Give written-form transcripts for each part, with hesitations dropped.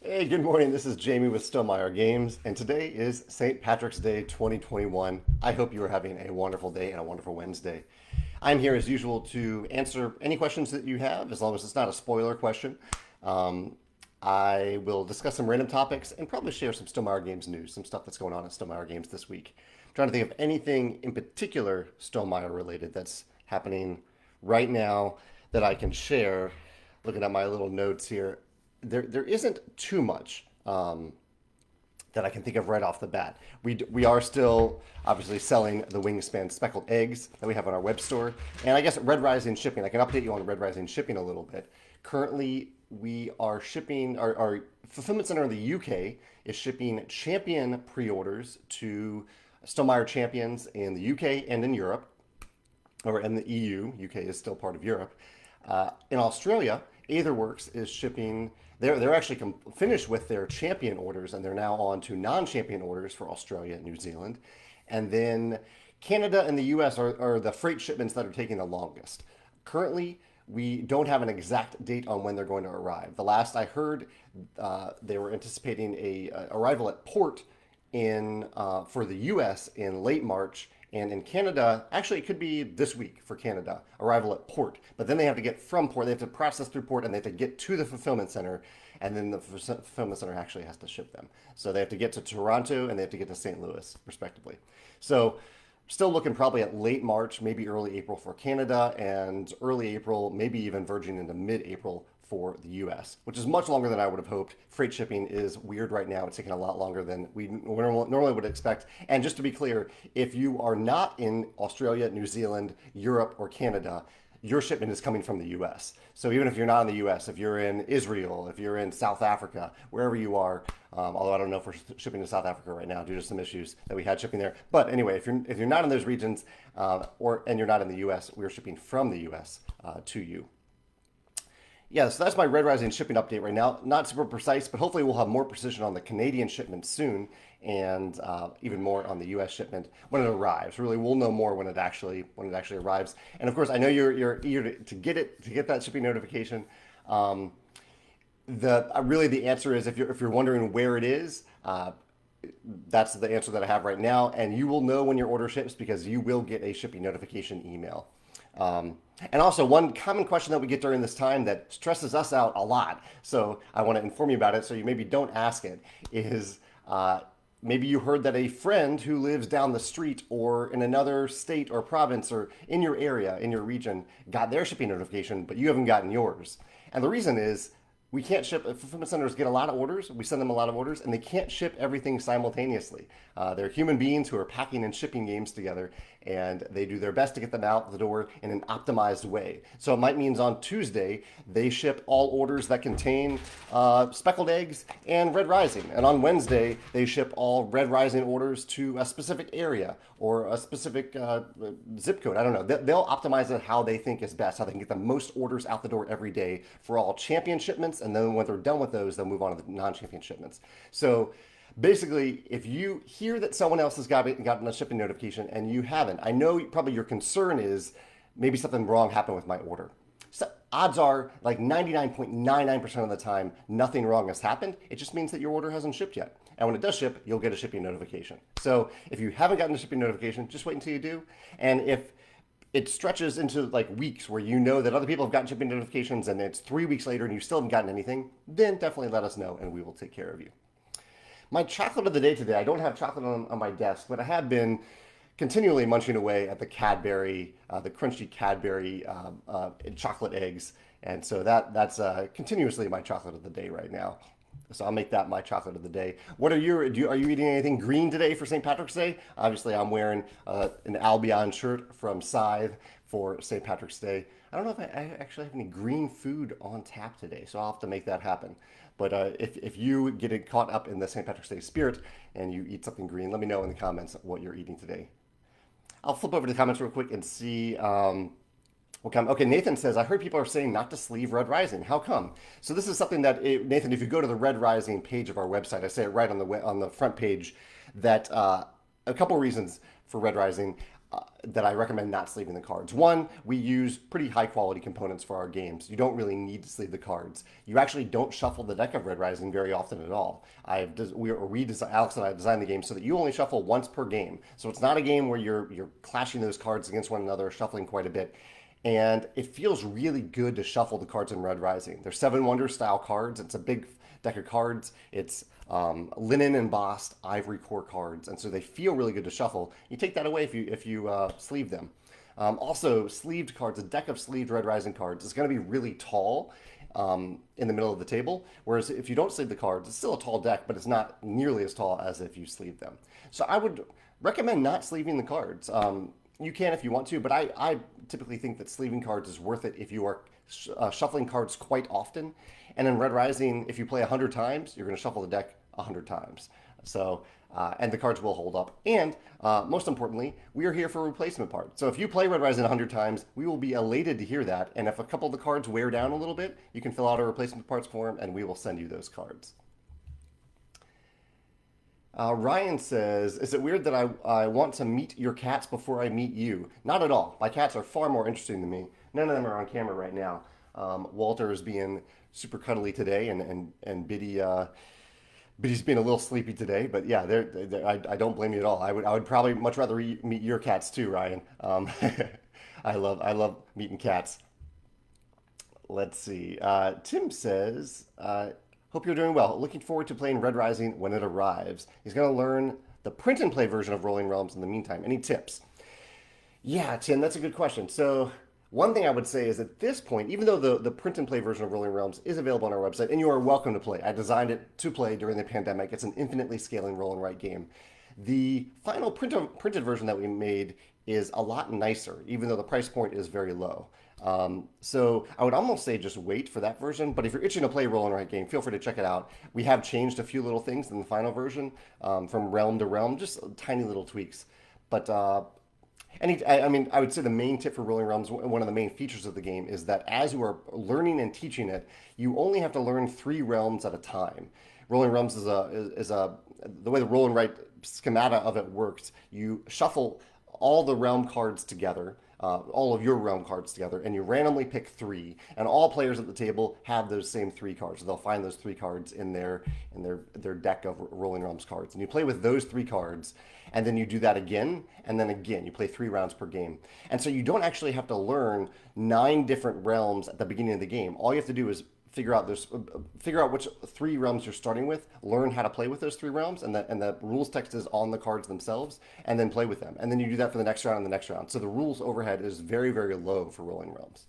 Hey, good morning. This is Jamie with Stillmeyer Games, and today is St. Patrick's Day 2021. I hope you are having a wonderful day and a wonderful Wednesday. I'm here as usual to answer any questions that you have, as long as it's not a spoiler question. Um, I will discuss some random topics and probably share some Stillmeyer Games news, some stuff that's going on at Stillmeyer Games this week. I'm trying to think of anything in particular Stillmeyer related that's happening right now that I can share. Looking at my little notes here, there isn't too much that I can think of right off the bat. We are still obviously selling the Wingspan speckled eggs that we have on our web store, and I guess Red Rising shipping. I can update you on Red Rising shipping a little bit. Currently, we are shipping our fulfillment center in the UK is shipping champion pre-orders to Stillmeyer champions in the UK and in Europe, or in the EU. UK is still part of Europe. In Australia, Aetherworks is shipping. They're actually finished with their champion orders, and they're now on to non-champion orders for Australia and New Zealand. And then Canada and the US are the freight shipments that are taking the longest. Currently, we don't have an exact date on when they're going to arrive. The last I heard, they were anticipating a arrival at port in for the U.S. in late March, and in Canada, actually, it could be this week for Canada, arrival at port. But then they have to get from port, they have to process through port, and they have to get to the fulfillment center, and then the fulfillment center actually has to ship them. So they have to get to Toronto and they have to get to St. Louis, respectively. So still looking probably at late March, maybe early April for Canada, and early April, maybe even verging into mid-April for the US, which is much longer than I would have hoped. Freight shipping is weird right now. It's taking a lot longer than we normally would expect. And just to be clear, if you are not in Australia, New Zealand, Europe, or Canada, your shipment is coming from the US. So even if you're not in the US, if you're in Israel, if you're in South Africa, wherever you are, although I don't know if we're shipping to South Africa right now due to some issues that we had shipping there. But anyway, if you're not in those regions and you're not in the US, we're shipping from the US to you. Yeah, so that's my Red Rising shipping update right now. Not super precise, but hopefully we'll have more precision on the Canadian shipment soon, and even more on the U.S. shipment when it arrives. Really, we'll know more when it actually arrives. And of course, I know you're eager to get that shipping notification. The answer is if you're wondering where it is. That's the answer that I have right now, and you will know when your order ships because you will get a shipping notification email. And also, one common question that we get during this time that stresses us out a lot, so I want to inform you about it so you maybe don't ask it, is maybe you heard that a friend who lives down the street or in another state or province or in your area, in your region, got their shipping notification, but you haven't gotten yours. And the reason is we can't ship. Fulfillment centers get a lot of orders. We send them a lot of orders, and they can't ship everything simultaneously. They're human beings who are packing and shipping games together, and they do their best to get them out the door in an optimized way. So it might mean on Tuesday they ship all orders that contain speckled eggs and Red Rising, and on Wednesday they ship all Red Rising orders to a specific area or a specific zip code. I don't know. They'll optimize it how they think is best, how they can get the most orders out the door every day for all champion shipments, and then when they're done with those, they'll move on to the non-champion shipments. So basically, if you hear that someone else has gotten a shipping notification and you haven't, I know probably your concern is maybe something wrong happened with my order. So odds are like 99.99% of the time, nothing wrong has happened. It just means that your order hasn't shipped yet. And when it does ship, you'll get a shipping notification. So if you haven't gotten a shipping notification, just wait until you do. And if it stretches into like weeks where you know that other people have gotten shipping notifications and it's 3 weeks later and you still haven't gotten anything, then definitely let us know and we will take care of you. My chocolate of the day today, I don't have chocolate on my desk, but I have been continually munching away at the Cadbury, the crunchy Cadbury chocolate eggs. And so that's continuously my chocolate of the day right now. So I'll make that my chocolate of the day. What are you eating anything green today for St. Patrick's Day? Obviously, I'm wearing an Albion shirt from Scythe for St. Patrick's Day. I don't know if I actually have any green food on tap today, so I'll have to make that happen. But if you get caught up in the St. Patrick's Day spirit and you eat something green, let me know in the comments what you're eating today. I'll flip over to the comments real quick and see okay, Nathan says, I heard people are saying not to sleeve Red Rising. How come? So this is something that, Nathan, if you go to the Red Rising page of our website, I say it right on the front page, that a couple reasons for Red Rising. that I recommend not sleeving the cards. One, we use pretty high quality components for our games. You don't really need to sleeve the cards. You actually don't shuffle the deck of Red Rising very often at all. Alex and I designed the game so that you only shuffle once per game. So it's not a game where you're clashing those cards against one another, shuffling quite a bit. And it feels really good to shuffle the cards in Red Rising. They're Seven Wonders style cards. It's a big deck of cards. It's linen embossed ivory core cards, and so they feel really good to shuffle. You take that away if you sleeve them. Also, sleeved cards, a deck of sleeved Red Rising cards is going to be really tall in the middle of the table, whereas if you don't sleeve the cards, it's still a tall deck, but it's not nearly as tall as if you sleeve them. So I would recommend not sleeving the cards. You can if you want to, but I typically think that sleeving cards is worth it if you are shuffling cards quite often. And in Red Rising, if you play 100 times, you're going to shuffle the deck 100 times. So, and the cards will hold up. And most importantly, we are here for replacement parts. So if you play Red Rising 100 times, we will be elated to hear that. And if a couple of the cards wear down a little bit, you can fill out a replacement parts form and we will send you those cards. Ryan says, is it weird that I want to meet your cats before I meet you? Not at all. My cats are far more interesting than me. None of them are on camera right now. Walter is being super cuddly today, and Biddy's being a little sleepy today. But yeah, I don't blame you at all. I would probably much rather meet your cats too, Ryan. I love meeting cats. Let's see. Tim says, hope you're doing well. Looking forward to playing Red Rising when it arrives. He's going to learn the print and play version of Rolling Realms in the meantime. Any tips? Yeah, Tim, that's a good question. So one thing I would say is at this point, even though the print and play version of Rolling Realms is available on our website, and you are welcome to play. I designed it to play during the pandemic. It's an infinitely scaling roll and write game. The final printed version that we made is a lot nicer, even though the price point is very low. So I would almost say just wait for that version. But if you're itching to play a roll and write game, feel free to check it out. We have changed a few little things in the final version from realm to realm, just tiny little tweaks. But I would say the main tip for Rolling Realms, one of the main features of the game, is that as you are learning and teaching it, you only have to learn 3 realms at a time. Rolling Realms is the way the roll and write schemata of it works. You shuffle all the realm cards together, all of your realm cards together, and you randomly pick 3. And all players at the table have those same 3 cards. So they'll find those 3 cards in their deck of Rolling Realms cards, and you play with those 3 cards. And then you do that again, and then again. You play 3 rounds per game. And so you don't actually have to learn 9 different realms at the beginning of the game. All you have to do is figure out which 3 realms you're starting with, learn how to play with those 3 realms, and the rules text is on the cards themselves, and then play with them. And then you do that for the next round and the next round. So the rules overhead is very, very low for Rolling Realms.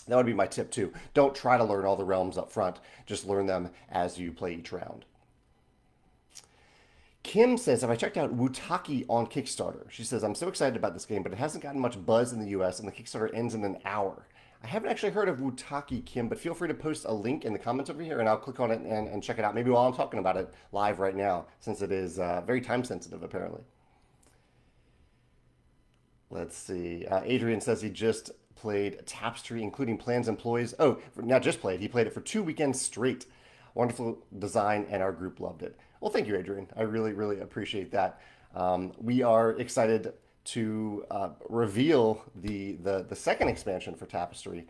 That would be my tip too. Don't try to learn all the realms up front. Just learn them as you play each round. Kim says, have I checked out Wutaki on Kickstarter? She says, I'm so excited about this game, but it hasn't gotten much buzz in the US, and the Kickstarter ends in an hour. I haven't actually heard of Wutaki, Kim, but feel free to post a link in the comments over here, and I'll click on it and check it out. Maybe while I'm talking about it live right now, since it is very time sensitive, apparently. Let's see. Adrian says he just played Tapestry, including Plans Employees. Oh, not just played. He played it for 2 weekends straight. Wonderful design, and our group loved it. Well, thank you, Adrian. I really, really appreciate that. We are excited to reveal the second expansion for Tapestry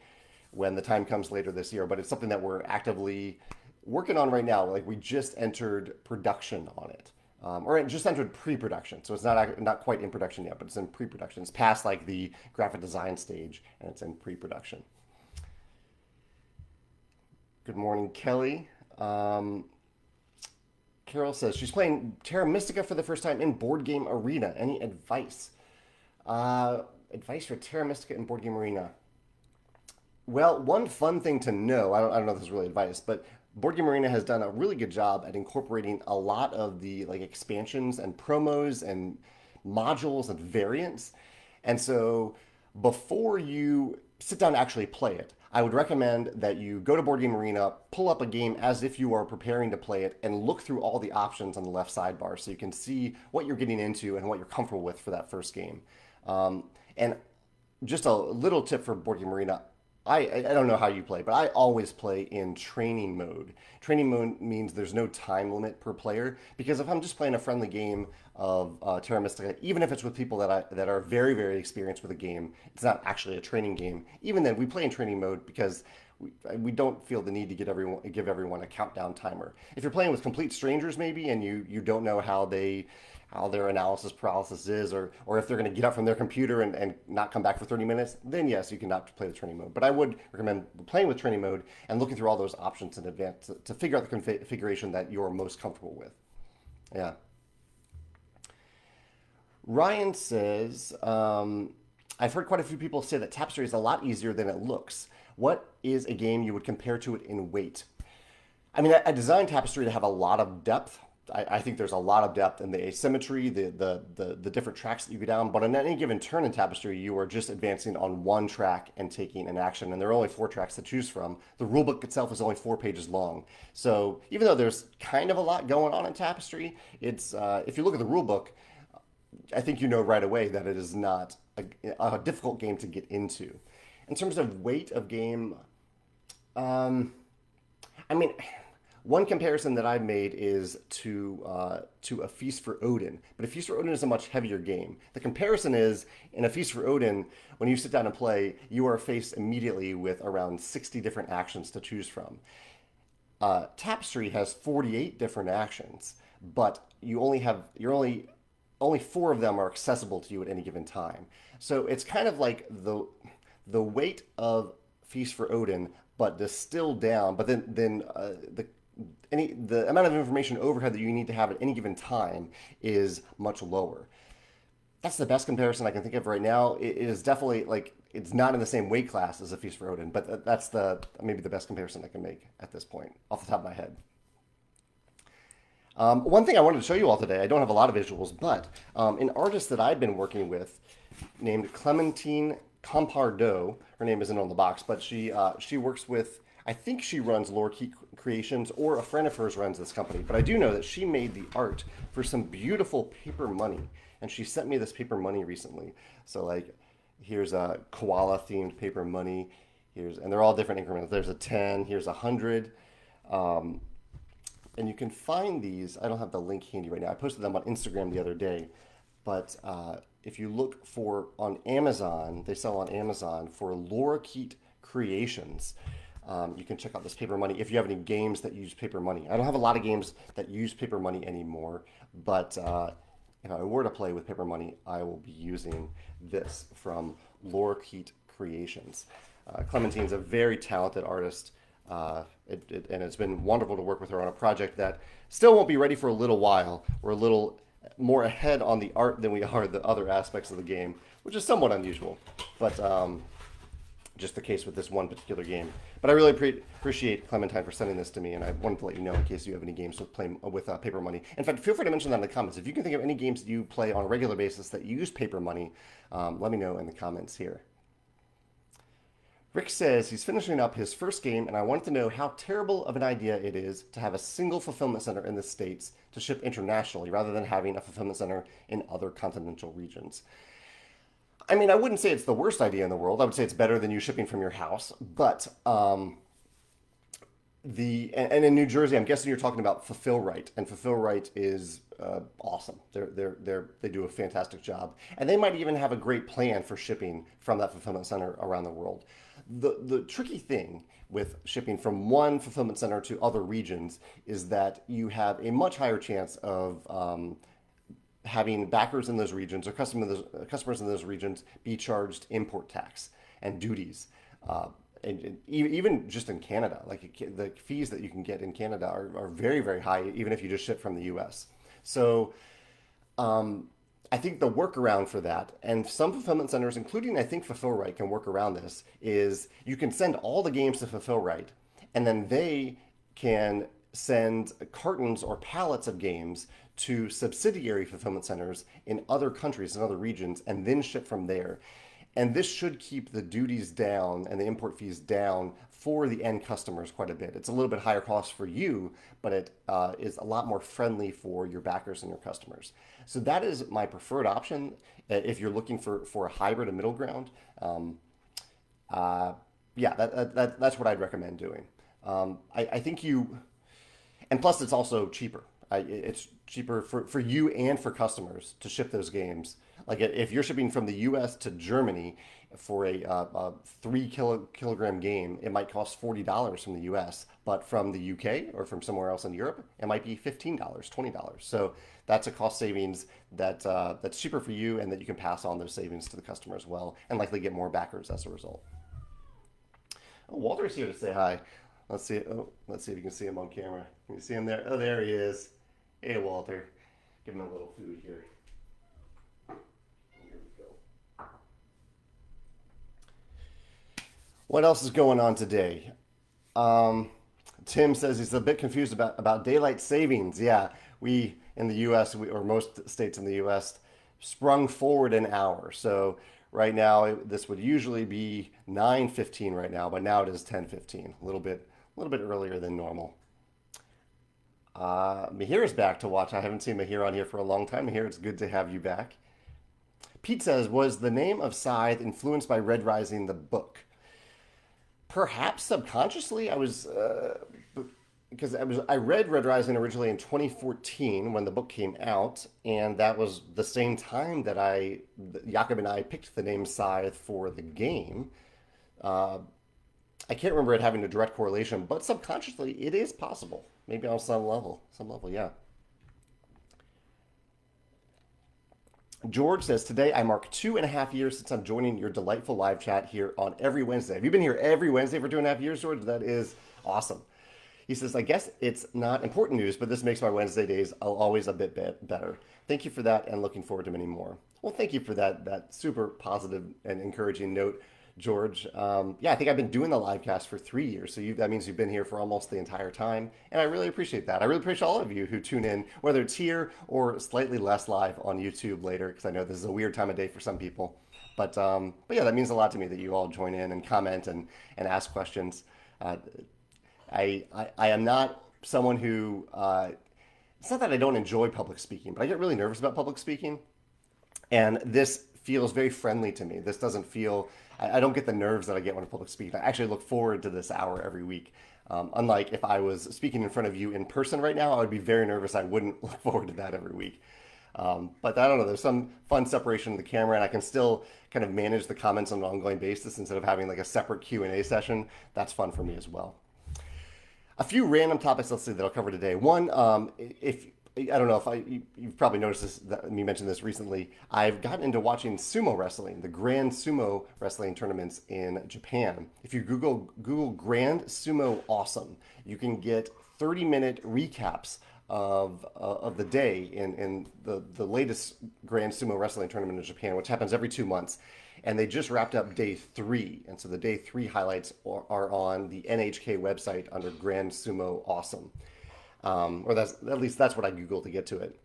when the time comes later this year, but it's something that we're actively working on right now. Like, we just entered production on it, or it just entered pre-production, so it's not quite in production yet, but it's in pre-production. It's past like the graphic design stage, and it's in pre-production. Good morning, Kelly. Carol says she's playing Terra Mystica for the first time in Board Game Arena. Any advice? Advice for Terra Mystica in Board Game Arena. Well, one fun thing to know, I don't know if this is really advice, but Board Game Arena has done a really good job at incorporating a lot of the like expansions and promos and modules and variants. And so before you sit down to actually play it, I would recommend that you go to Board Game Arena, pull up a game as if you are preparing to play it, and look through all the options on the left sidebar so you can see what you're getting into and what you're comfortable with for that first game. And just a little tip for Board Game Arena, I don't know how you play, but I always play in training mode. Training mode means there's no time limit per player because if I'm just playing a friendly game of Terra Mystica, even if it's with people that are very very experienced with a game, it's not actually a training game. Even then, we play in training mode because we don't feel the need to give everyone a countdown timer. If you're playing with complete strangers, maybe, and you don't know how their analysis paralysis is, or if they're going to get up from their computer and not come back for 30 minutes, then yes, you can opt to play the training mode. But I would recommend playing with training mode and looking through all those options in advance to figure out the configuration that you're most comfortable with. Yeah. Ryan says, I've heard quite a few people say that Tapestry is a lot easier than it looks. What is a game you would compare to it in weight? I mean, I designed Tapestry to have a lot of depth. I think there's a lot of depth in the asymmetry, the different tracks that you go down. But on any given turn in Tapestry, you are just advancing on one track and taking an action. And there are only 4 tracks to choose from. The rulebook itself is only 4 pages long. So even though there's kind of a lot going on in Tapestry, it's if you look at the rulebook, I think you know right away that it is not a difficult game to get into. In terms of weight of game, I mean, one comparison that I've made is to A Feast for Odin, but A Feast for Odin is a much heavier game. The comparison is in A Feast for Odin, when you sit down and play, you are faced immediately with around 60 different actions to choose from. Tapestry has 48 different actions, but only 4 of them are accessible to you at any given time. So it's kind of like the weight of Feast for Odin, but distilled down. But then the amount of information overhead that you need to have at any given time is much lower. That's the best comparison I can think of right now. It is definitely like it's not in the same weight class as A Feast for Odin, but that's maybe the best comparison I can make at this point off the top of my head. One thing I wanted to show you all today, I don't have a lot of visuals, but an artist that I've been working with named Clementine Compardo, her name isn't on the box, but she works with, I think she runs Lore Key Creations, or a friend of hers runs this company, but I do know that she made the art for some beautiful paper money, and she sent me this paper money recently. So like, here's a koala themed paper money, and they're all different increments. There's a 10, here's 100. And you can find these. I don't have the link handy right now. I posted them on Instagram the other day. But if you look on Amazon, they sell on Amazon for Lorikeet Creations. You can check out this paper money if you have any games that use paper money. I don't have a lot of games that use paper money anymore, but if I were to play with paper money, I will be using this from Lorikeet Creations. Clementine's a very talented artist. And it's been wonderful to work with her on a project that still won't be ready for a little while. We're a little more ahead on the art than we are the other aspects of the game, which is somewhat unusual, but just the case with this one particular game. But I really appreciate Clementine for sending this to me, and I wanted to let you know in case you have any games with paper money. In fact, feel free to mention that in the comments. If you can think of any games that you play on a regular basis that use paper money, let me know in the comments here. Rick says he's finishing up his first game, and I wanted to know how terrible of an idea it is to have a single fulfillment center in the States to ship internationally rather than having a fulfillment center in other continental regions. I mean, I wouldn't say it's the worst idea in the world. I would say it's better than you shipping from your house. But and in New Jersey, I'm guessing you're talking about Fulfill Right, and Fulfill Right is awesome. They do a fantastic job, and they might even have a great plan for shipping from that fulfillment center around the world. The tricky thing with shipping from one fulfillment center to other regions is that you have a much higher chance of having backers in those regions or customers in those regions be charged import tax and duties. And even just in Canada, like the fees that you can get in Canada are very, very high, even if you just ship from the US. So I think the workaround for that, and some fulfillment centers, including I think Fulfill Right, can work around this, is you can send all the games to Fulfill Right, and then they can send cartons or pallets of games to subsidiary fulfillment centers in other countries and other regions, and then ship from there. And this should keep the duties down and the import fees down for the end customers quite a bit. It's a little bit higher cost for you, but it is a lot more friendly for your backers and your customers. So that is my preferred option if you're looking for a hybrid, a middle ground. yeah, that's what I'd recommend doing. I think you, and plus it's also cheaper. It's cheaper for you and for customers to ship those games. Like if you're shipping from the U.S. to Germany for a kilogram game, it might cost $40 from the U.S. But from the U.K. or from somewhere else in Europe, it might be $15, $20. So that's a cost savings that's cheaper for you, and that you can pass on those savings to the customer as well, and likely get more backers as a result. Oh, Walter's here to say hi. Let's see. Oh, let's see if you can see him on camera. Can you see him there? Oh, there he is. Hey, Walter. Give him a little food here. Here we go. What else is going on today? Tim says he's a bit confused about daylight savings. Yeah, we in the U.S. Or most states in the U.S. sprung forward an hour. So right now this would usually be 9:15 right now, but now it is 10:15. A little bit earlier than normal. Mahir is back to watch. I haven't seen Mahir on here for a long time. Mahir, it's good to have you back. Pete says, was the name of Scythe influenced by Red Rising the book? Perhaps subconsciously. Because I read Red Rising originally in 2014 when the book came out, and that was the same time that Jakob and I picked the name Scythe for the game. I can't remember it having a direct correlation, but subconsciously it is possible. Maybe on some level. Yeah. George says, today I mark 2.5 years since I'm joining your delightful live chat here on every Wednesday. Have you been here every Wednesday for 2.5 years, George? That is awesome. He says, I guess it's not important news, but this makes my Wednesday days always a bit better. Thank you for that, and looking forward to many more. Well, thank you for that super positive and encouraging note, George. Yeah, I think I've been doing the live cast for 3 years, so that means you've been here for almost the entire time, and I really appreciate that. I really appreciate all of you who tune in, whether it's here or slightly less live on YouTube later, because I know this is a weird time of day for some people. But yeah, that means a lot to me that you all join in and comment and ask questions. I am not someone who, it's not that I don't enjoy public speaking, but I get really nervous about public speaking. And this feels very friendly to me. This doesn't feel, I don't get the nerves that I get when I public speak. I actually look forward to this hour every week. Unlike if I was speaking in front of you in person right now, I would be very nervous. I wouldn't look forward to that every week. But I don't know, there's some fun separation of the camera, and I can still kind of manage the comments on an ongoing basis instead of having like a separate Q&A session. That's fun for me as well. A few random topics, let's see, that I'll cover today. One, if I don't know if you've probably noticed this, me mention this recently. I've gotten into watching sumo wrestling, the Grand Sumo Wrestling tournaments in Japan. If you Google Grand Sumo Awesome, you can get 30-minute recaps of the day in the latest Grand Sumo Wrestling tournament in Japan, which happens every 2 months. And they just wrapped up day 3. And so the day 3 highlights are on the NHK website under Grand Sumo Awesome. Or at least that's what I Googled to get to it.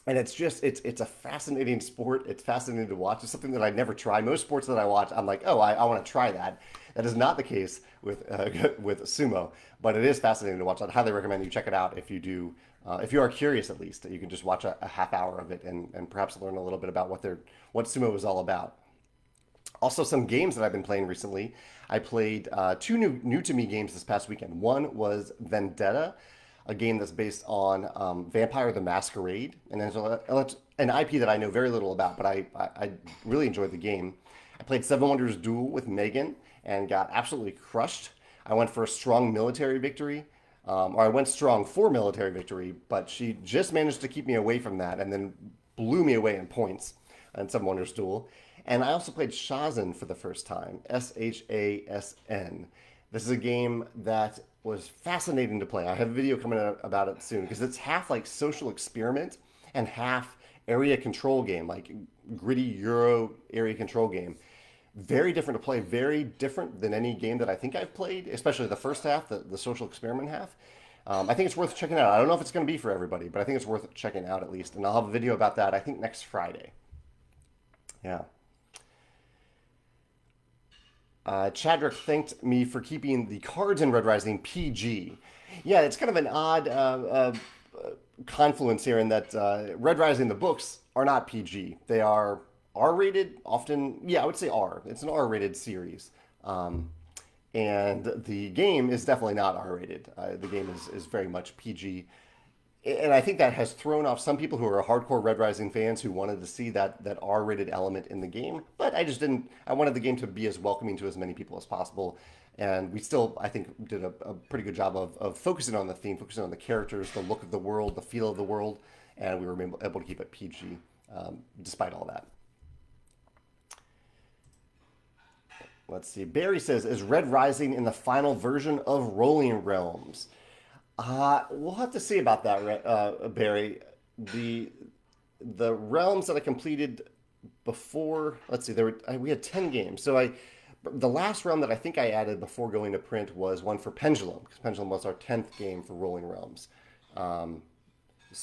And it's a fascinating sport. It's fascinating to watch. It's something that I never try. Most sports that I watch, I'm like, oh, I want to try that. That is not the case with sumo, but it is fascinating to watch. I'd highly recommend you check it out if you do. If you are curious, at least, you can just watch a half hour of it and perhaps learn a little bit about what sumo is all about. Also, some games that I've been playing recently. I played 2 new to me games this past weekend. One was Vendetta, a game that's based on Vampire the Masquerade, and it's an IP that I know very little about, but I really enjoyed the game. I played Seven Wonders Duel with Megan and got absolutely crushed. I went for a strong military victory, or I went strong for military victory, but she just managed to keep me away from that and then blew me away in points in Seven Wonders Duel. And I also played Shazin for the first time, Shasn. This is a game that was fascinating to play. I have a video coming out about it soon because it's half like social experiment and half area control game, like gritty Euro area control game. Very different to play, very different than any game that I think I've played, especially the first half, the social experiment half. I think it's worth checking out. I don't know if it's going to be for everybody, but I think it's worth checking out at least. And I'll have a video about that, I think, next Friday. Yeah. Chadrick thanked me for keeping the cards in Red Rising PG. Yeah, it's kind of an odd confluence here in that Red Rising, the books, are not PG. They are R-rated, often, yeah, I would say R. It's an R-rated series. And the game is definitely not R-rated. The game is very much PG. And I think that has thrown off some people who are hardcore Red Rising fans who wanted to see that R-rated element in the game. But I just didn't. I wanted the game to be as welcoming to as many people as possible. And we still, I think, did a pretty good job of focusing on the theme, focusing on the characters, the look of the world, the feel of the world, and we were able to keep it PG despite all that. Let's see. Barry says, "Is Red Rising in the final version of Rolling Realms?" We'll have to see about that, Barry. The the realms that I completed before, let's see, we had 10 games. The last realm that I think I added before going to print was one for Pendulum, because Pendulum was our 10th game for Rolling Realms. Um,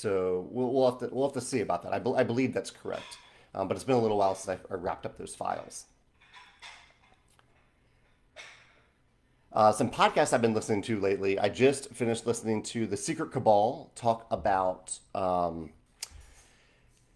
we'll have to see about that. I believe that's correct, but it's been a little while since I wrapped up those files. Some podcasts I've been listening to lately. I just finished listening to the Secret Cabal talk about.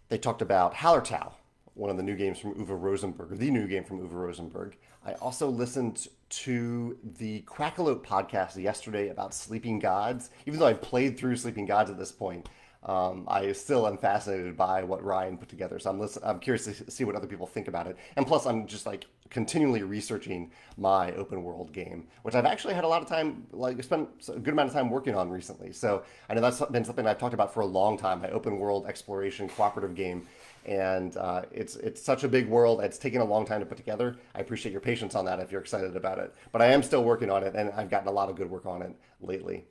They talked about Hallertau, one of the new games from Uwe Rosenberg, or the new game from Uwe Rosenberg. I also listened to the Crackalope podcast yesterday about Sleeping Gods. Even though I've played through Sleeping Gods at this point, I still am fascinated by what Ryan put together. So I'm curious to see what other people think about it. And plus, I'm just like continually researching my open world game, which I've actually had a lot of time, like spent a good amount of time working on recently. So I know that's been something I've talked about for a long time. My open world exploration cooperative game, and it's such a big world. It's taken a long time to put together. I appreciate your patience on that if you're excited about it. But I am still working on it, and I've gotten a lot of good work on it lately.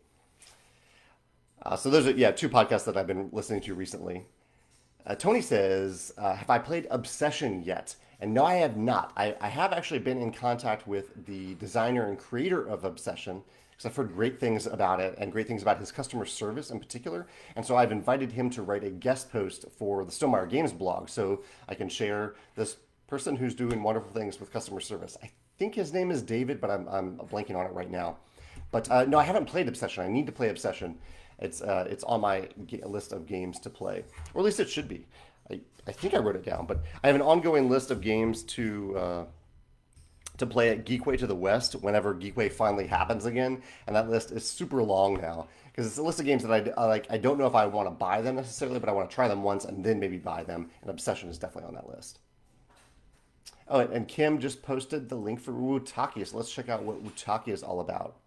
So those are, yeah, two podcasts that I've been listening to recently. Tony says, "Have I played Obsession yet?" And no, I have not. I have actually been in contact with the designer and creator of Obsession because I've heard great things about it and great things about his customer service in particular. And so I've invited him to write a guest post for the Stillmeyer Games blog so I can share this person who's doing wonderful things with customer service. I think his name is David, but I'm blanking on it right now. But no, I haven't played Obsession. I need to play Obsession. It's on my list of games to play, or at least it should be. I think I wrote it down, but I have an ongoing list of games to play at Geekway to the West whenever Geekway finally happens again, and that list is super long now because it's a list of games that I like. I don't know if I want to buy them necessarily, but I want to try them once and then maybe buy them. And Obsession is definitely on that list. Oh, and Kim just posted the link for Wutaki, so let's check out what Wutaki is all about.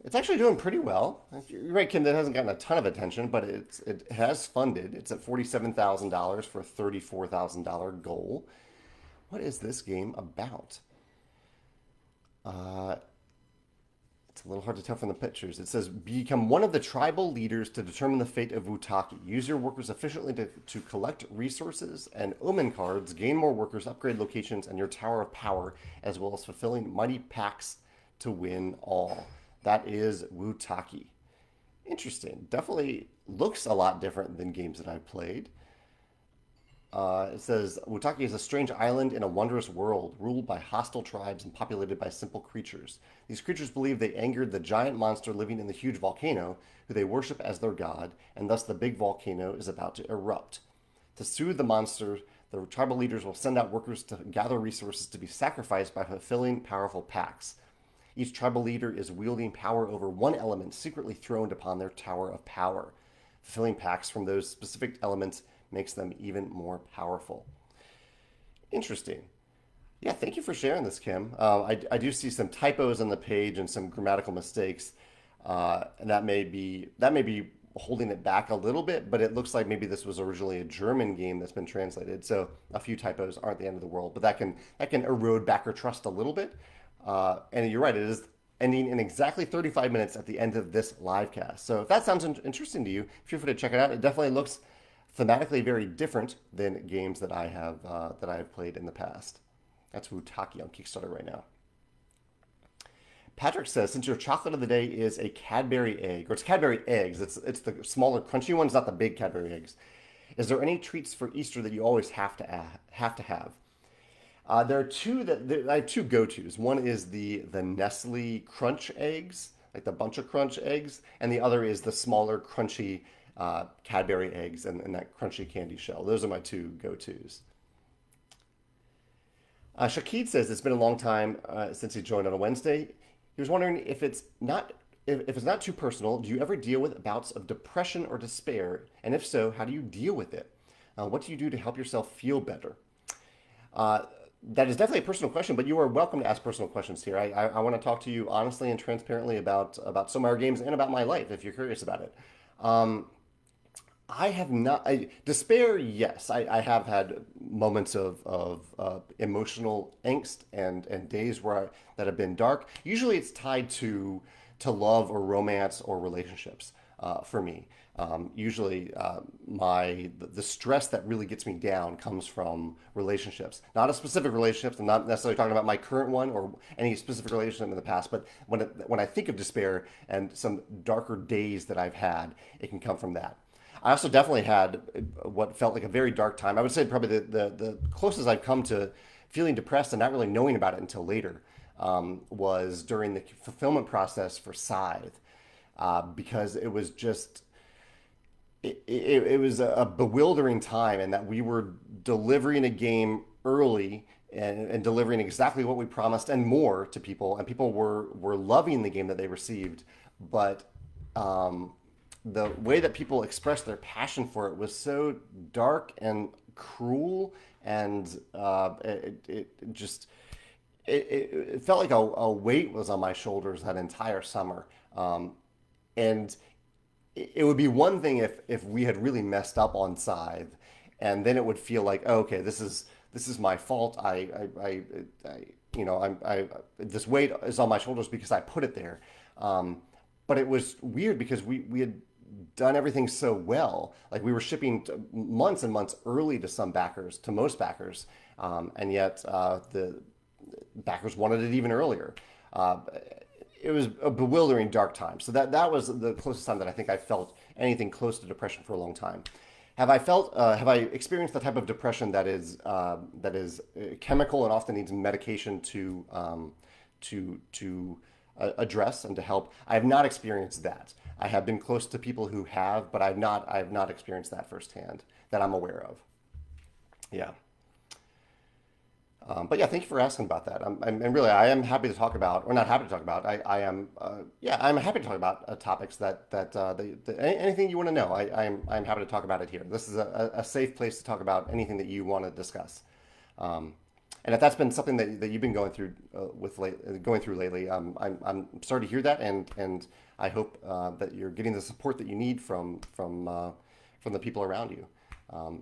It's actually doing pretty well. You're right, Kim. That hasn't gotten a ton of attention, but it has funded. It's at $47,000 for a $34,000 goal. What is this game about? Uh, it's a little hard to tell from the pictures. It says, "Become one of the tribal leaders to determine the fate of Wutaki. Use your workers efficiently to collect resources and omen cards, gain more workers, upgrade locations, and your Tower of Power, as well as fulfilling mighty pacts to win all." That is Wutaki. Interesting. Definitely looks a lot different than games that I've played. It says Wutaki is a strange island in a wondrous world, ruled by hostile tribes and populated by simple creatures. These creatures believe they angered the giant monster living in the huge volcano, who they worship as their god, and thus the big volcano is about to erupt. To soothe the monster, the tribal leaders will send out workers to gather resources to be sacrificed by fulfilling powerful pacts. Each tribal leader is wielding power over one element secretly throned upon their Tower of Power. Fulfilling pacts from those specific elements makes them even more powerful. Interesting. Yeah, thank you for sharing this, Kim. I do see some typos on the page and some grammatical mistakes, and that may be holding it back a little bit. But it looks like maybe this was originally a German game that's been translated, so a few typos aren't the end of the world. But that can erode backer trust a little bit. And you're right, it is ending in exactly 35 minutes at the end of this live cast. So if that sounds interesting to you, feel free to check it out. It definitely looks thematically very different than games that I have played in the past. That's Wutaki on Kickstarter right now. Patrick says, "Since your chocolate of the day is a Cadbury egg, or it's Cadbury eggs, it's the smaller crunchy ones, not the big Cadbury eggs. Is there any treats for Easter that you always have to have?" There are I have two go-tos. One is the Nestle Crunch eggs, like the Bunch of Crunch eggs, and the other is the smaller crunchy Cadbury eggs and that crunchy candy shell. Those are my two go-tos. Shakid says it's been a long time since he joined on a Wednesday. He was wondering if it's not too personal. Do you ever deal with bouts of depression or despair? And if so, how do you deal with it? What do you do to help yourself feel better? Uh, that is definitely a personal question, but you are welcome to ask personal questions here. I want to talk to you honestly and transparently about some of our games and about my life if you're curious about it. Um, I have not. Despair, yes. I have had moments of emotional angst and days that have been dark. Usually it's tied to love or romance or relationships for me. Usually, the stress that really gets me down comes from relationships, not a specific relationships. I'm not necessarily talking about my current one or any specific relationship in the past, but when I think of despair and some darker days that I've had, it can come from that. I also definitely had what felt like a very dark time. I would say probably the closest I've come to feeling depressed and not really knowing about it until later was during the fulfillment process for Scythe, because it was just it was a bewildering time, and that we were delivering a game early and delivering exactly what we promised and more to people, and people were loving the game that they received, but um, the way that people expressed their passion for it was so dark and cruel, and it just it felt like a weight was on my shoulders that entire summer. And it would be one thing if we had really messed up on Scythe, and then it would feel like, oh, okay, this is my fault. I you know I this weight is on my shoulders because I put it there. But it was weird because we had done everything so well. Like we were shipping months and months early to some backers, to most backers, and yet the backers wanted it even earlier. Uh, it was a bewildering dark time. So that was the closest time that I think I felt anything close to depression for a long time. Have I experienced the type of depression that is chemical and often needs medication to address and to help? I have not experienced that. I have been close to people who have, but I have not experienced that firsthand that I'm aware of. Yeah. But yeah, thank you for asking about that. And really, I am happy to talk about, or not happy to talk about. Yeah, I'm happy to talk about topics anything you want to know. I'm happy to talk about it here. This is a safe place to talk about anything that you want to discuss. Um, and if that's been something that you've been going through lately, I'm sorry to hear that, and I hope that you're getting the support that you need from the people around you,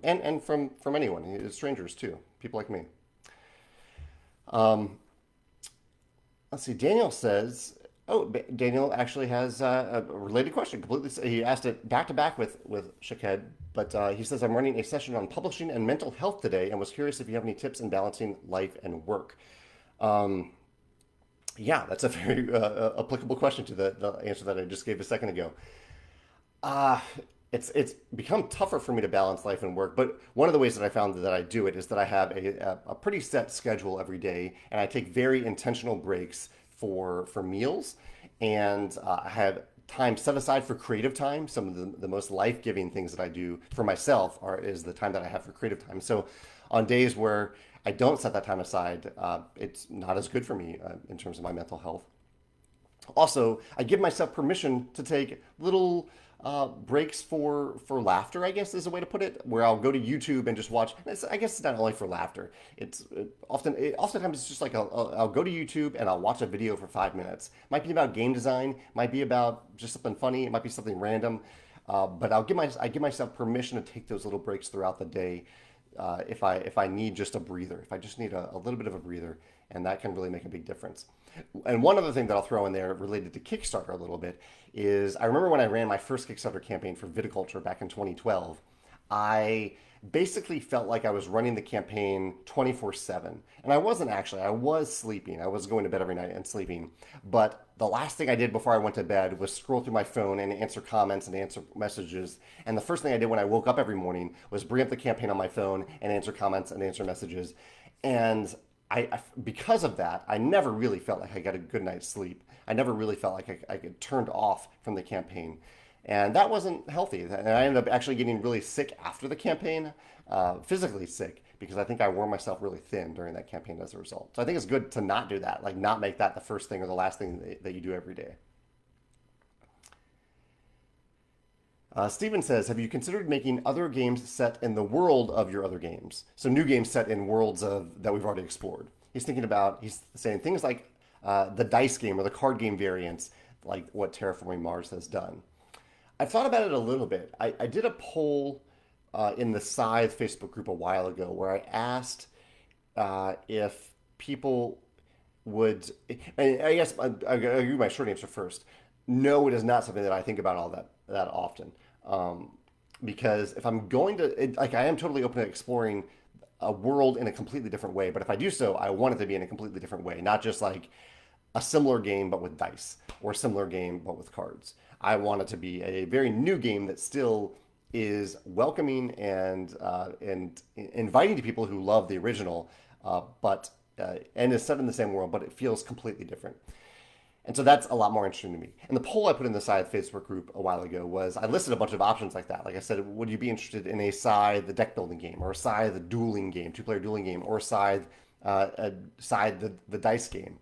and from anyone, strangers too, people like me. Um, let's see. Daniel says, "Oh, Daniel actually has a related question. Completely, he asked it back to back with Shaked, but he says I'm running a session on publishing and mental health today, and was curious if you have any tips in balancing life and work." Um, yeah, that's a very applicable question to the answer that I just gave a second ago. Uh, it's become tougher for me to balance life and work, but one of the ways that I found that I do it is that I have a pretty set schedule every day, and I take very intentional breaks for meals, and I have time set aside for creative time. Some of the most life-giving things that I do for myself is the time that I have for creative time. So on days where I don't set that time aside, it's not as good for me in terms of my mental health. Also, I give myself permission to take little breaks for laughter, I guess is a way to put it, where I'll go to YouTube and just watch. I guess it's not only for laughter. Oftentimes it's just like I'll go to YouTube and I'll watch a video for 5 minutes. Might be about game design, might be about just something funny, it might be something random, but I give myself permission to take those little breaks throughout the day, if I need just a breather, if I just need a little bit of a breather, and that can really make a big difference. And one other thing that I'll throw in there related to Kickstarter a little bit is I remember when I ran my first Kickstarter campaign for Viticulture back in 2012, I basically felt like I was running the campaign 24/7. And I wasn't actually. I was sleeping. I was going to bed every night and sleeping. But the last thing I did before I went to bed was scroll through my phone and answer comments and answer messages. And the first thing I did when I woke up every morning was bring up the campaign on my phone and answer comments and answer messages. And because of that, I never really felt like I got a good night's sleep. I never really felt like I get turned off from the campaign. And that wasn't healthy. And I ended up actually getting really sick after the campaign, physically sick, because I think I wore myself really thin during that campaign as a result. So I think it's good to not do that, like not make that the first thing or the last thing that you do every day. Steven says, have you considered making other games set in the world of your other games? So new games set in worlds that we've already explored. He's saying things like the dice game or the card game variants, like what Terraforming Mars has done. I've thought about it a little bit. I did a poll in the Scythe Facebook group a while ago where I asked if people would, and I guess I'll give you my short answer first. No, it is not something that I think about all that often. Because if I'm going to, like, I am totally open to exploring a world in a completely different way. But if I do so, I want it to be in a completely different way, not just like a similar game but with dice or a similar game but with cards. I want it to be a very new game that still is welcoming and inviting to people who love the original, but and is set in the same world, but it feels completely different. And so that's a lot more interesting to me. And the poll I put in the Scythe Facebook group a while ago was I listed a bunch of options like that. Like I said, would you be interested in a Scythe, the deck building game, or a Scythe, the dueling game, two-player dueling game, or the dice game?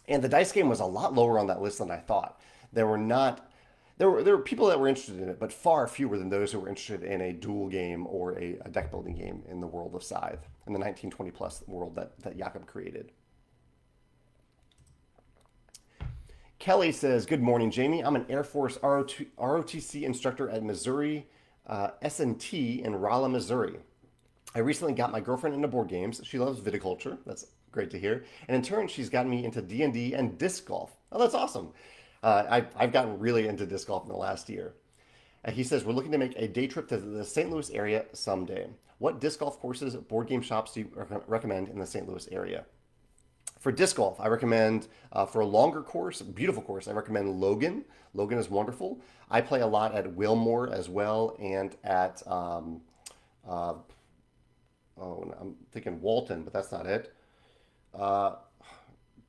And the dice game was a lot lower on that list than I thought. There were not there were people that were interested in it, but far fewer than those who were interested in a duel game or a deck building game in the world of Scythe, in the 1920 plus world that Jakob created. Kelly says, good morning, Jamie. I'm an Air Force ROTC instructor at Missouri S&T in Rolla, Missouri. I recently got my girlfriend into board games. She loves viticulture. That's great to hear. And in turn, she's gotten me into D&D and disc golf. Oh, that's awesome. I've gotten really into disc golf in the last year. He says, we're looking to make a day trip to the St. Louis area someday. What disc golf courses, board game shops do you recommend in the St. Louis area? For disc golf, I recommend, for a longer course, a beautiful course, I recommend Logan. Logan is wonderful. I play a lot at Wilmore as well, and at, I'm thinking Walton, but that's not it.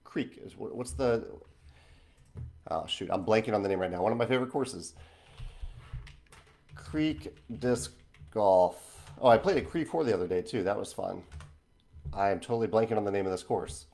Creek is, what's the, oh shoot, I'm blanking on the name right now. One of my favorite courses. Creek Disc Golf. Oh, I played at Creek 4 the other day too. That was fun. I am totally blanking on the name of this course.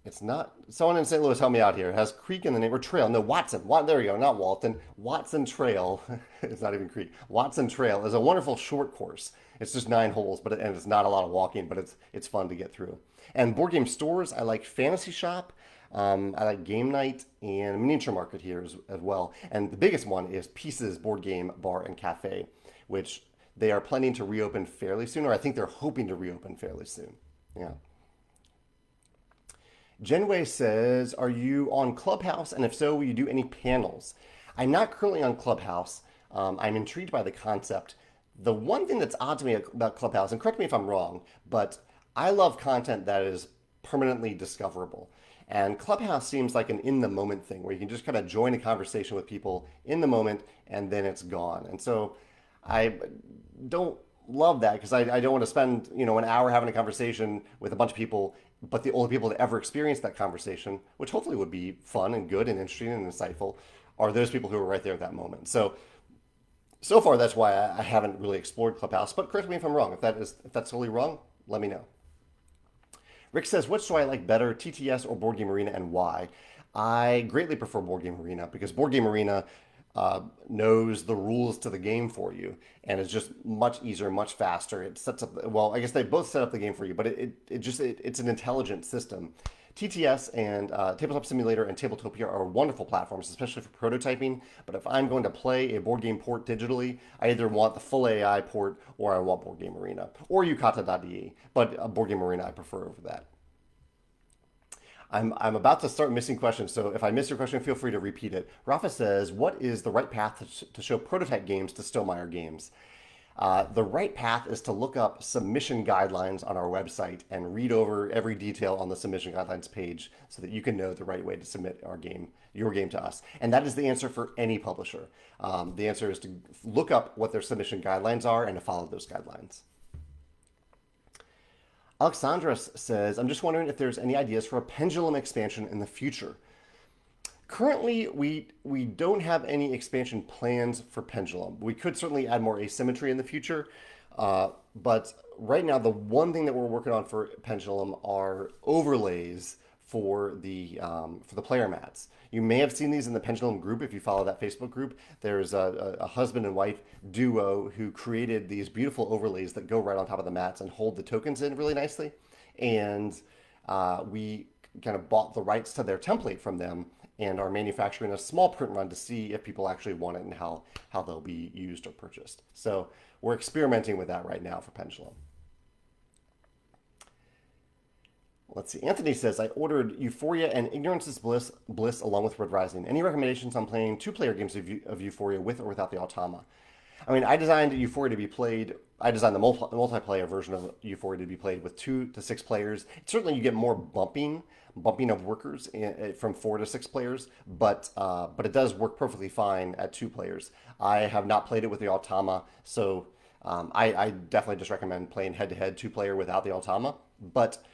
It's not, someone in St. Louis help me out here. It has Creek in the name, or Trail. No, Watson. There we go, not Walton. Watson Trail. It's not even Creek. Watson Trail is a wonderful short course. It's just 9 holes, and it's not a lot of walking, but it's fun to get through. And board game stores, I like Fantasy Shop. I like Game Night and Miniature Market here as well. And the biggest one is Pieces Board Game Bar and Cafe, which they are planning to reopen fairly soon, or I think they're hoping to reopen fairly soon. Yeah. Genway says, are you on Clubhouse? And if so, will you do any panels? I'm not currently on Clubhouse. I'm intrigued by the concept. The one thing that's odd to me about Clubhouse, and correct me if I'm wrong, but I love content that is permanently discoverable. And Clubhouse seems like an in-the-moment thing where you can just kind of join a conversation with people in the moment and then it's gone. And so I don't love that because I don't want to spend an hour having a conversation with a bunch of people, but the only people that ever experience that conversation, which hopefully would be fun and good and interesting and insightful, are those people who are right there at that moment. So far, that's why I haven't really explored Clubhouse. But correct me if I'm wrong. If that's totally wrong, let me know. Rick says, which do I like better, TTS or Board Game Arena, and why? I greatly prefer Board Game Arena because Board Game Arena knows the rules to the game for you, and it's just much easier, much faster. It sets up, well, I guess they both set up the game for you, but it's an intelligent system. TTS and Tabletop Simulator and Tabletopia are wonderful platforms, especially for prototyping. But if I'm going to play a board game port digitally, I either want the full AI port or I want Board Game Arena or Yukata.de. But Board Game Arena I prefer over that. I'm about to start missing questions, so if I miss your question, feel free to repeat it. Rafa says, what is the right path to show prototype games to Stillmeyer Games? The right path is to look up submission guidelines on our website and read over every detail on the submission guidelines page so that you can know the right way to submit your game to us. And that is the answer for any publisher. The answer is to look up what their submission guidelines are and to follow those guidelines. Alexandros says, I'm just wondering if there's any ideas for a Pendulum expansion in the future. Currently, we don't have any expansion plans for Pendulum. We could certainly add more asymmetry in the future, But right now, the one thing that we're working on for Pendulum are overlays for the player mats. You may have seen these in the Pendulum group if you follow that Facebook group. There's a husband and wife duo who created these beautiful overlays that go right on top of the mats and hold the tokens in really nicely. And we kind of bought the rights to their template from them and are manufacturing a small print run to see if people actually want it and how they'll be used or purchased. So we're experimenting with that right now for Pendulum. Let's see. Anthony says, I ordered Euphoria and Ignorance is Bliss along with Red Rising. Any recommendations on playing two-player games of Euphoria with or without the Automa? I mean, I designed Euphoria to be played. I designed the multiplayer version of Euphoria to be played with 2 to 6 players. Certainly, you get more bumping of workers from 4 to 6 players, but it does work perfectly fine at 2 players. I have not played it with the Automa, so I definitely just recommend playing head-to-head 2-player without the Automa. But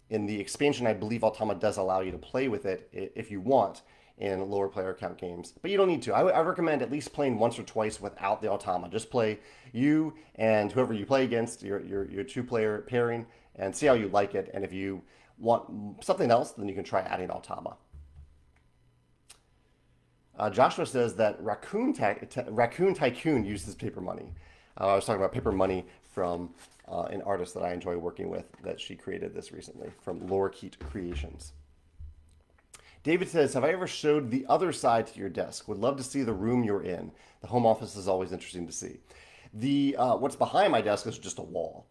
in the expansion, I believe Automa does allow you to play with it if you want in lower player count games, but you don't need to. I recommend at least playing once or twice without the Automa. Just play you and whoever you play against, your 2-player pairing, and see how you like it. And if you want something else, then you can try adding Automa. Joshua says that Raccoon Tycoon uses paper money. I was talking about paper money from an artist that I enjoy working with that she created this recently from Lorikeet Creations. David says, have I ever showed the other side to your desk? Would love to see the room you're in. The home office is always interesting to see. The what's behind my desk is just a wall.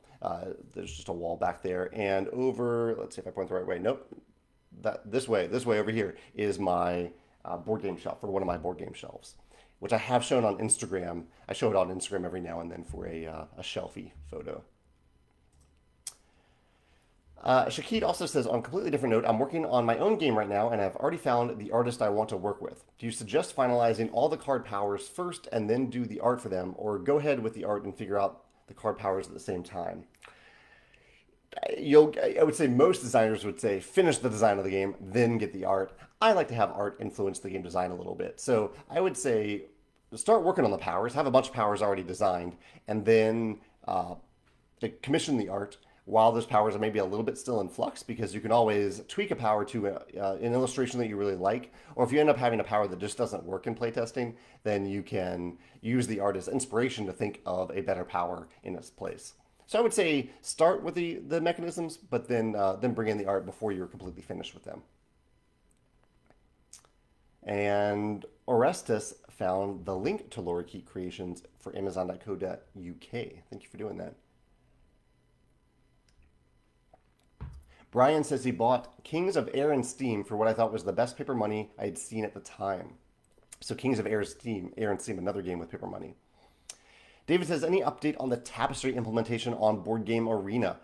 There's just a wall back there, and over, let's see if I point the right way. Nope, this way over here is my board game shelf, or one of my board game shelves, which I have shown on Instagram. I show it on Instagram every now and then for a shelfie photo. Shakid also says, on a completely different note, I'm working on my own game right now and I've already found the artist I want to work with. Do you suggest finalizing all the card powers first and then do the art for them, or go ahead with the art and figure out the card powers at the same time? I would say most designers would say finish the design of the game, then get the art. I like to have art influence the game design a little bit. So I would say start working on the powers, have a bunch of powers already designed, and then commission the art while those powers are maybe a little bit still in flux, because you can always tweak a power to an illustration that you really like. Or if you end up having a power that just doesn't work in playtesting, then you can use the art as inspiration to think of a better power in its place. So I would say start with the mechanisms, but then bring in the art before you're completely finished with them. And Orestes found the link to Lorikeet Creations for Amazon.co.uk. Thank you for doing that. Brian says he bought Kings of Air and Steam for what I thought was the best paper money I had seen at the time. So Kings of Air and Steam, another game with paper money. David says, any update on the Tapestry implementation on Board Game Arena?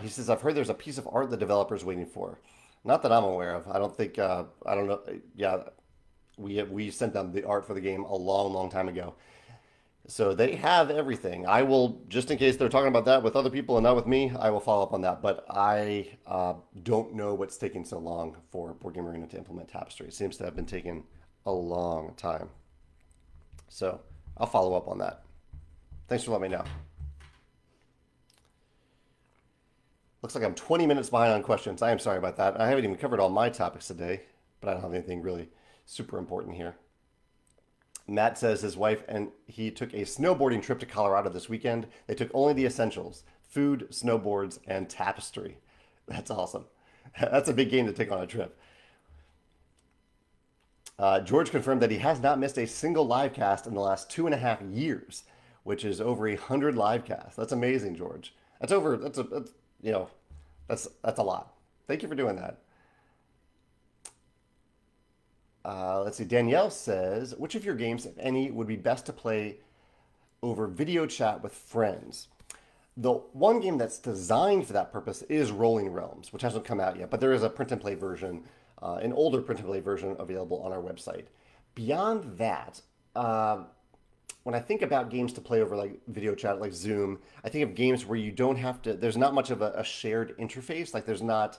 He says, I've heard there's a piece of art the developer's waiting for. Not that I'm aware of. I don't think, I don't know. Yeah, we sent them the art for the game a long, long time ago. So they have everything. I will, just in case they're talking about that with other people and not with me, I will follow up on that. But I don't know what's taking so long for Board Game Arena to implement Tapestry. It seems to have been taking a long time. So I'll follow up on that. Thanks for letting me know. Looks like I'm 20 minutes behind on questions. I am sorry about that. I haven't even covered all my topics today, but I don't have anything really super important here. Matt says his wife and he took a snowboarding trip to Colorado this weekend. They took only the essentials: food, snowboards, and Tapestry. That's awesome. That's a big game to take on a trip. George confirmed that he has not missed a single live cast in the last 2.5 years, which is over 100 live casts. That's amazing, George. That's a lot. Thank you for doing that. Let's see. Danielle says, which of your games, if any, would be best to play over video chat with friends? The one game that's designed for that purpose is Rolling Realms, which hasn't come out yet, but there is a print and play version, an older print and play version available on our website. Beyond that, when I think about games to play over like video chat, like Zoom, I think of games where you don't have to, there's not much of a shared interface. Like there's not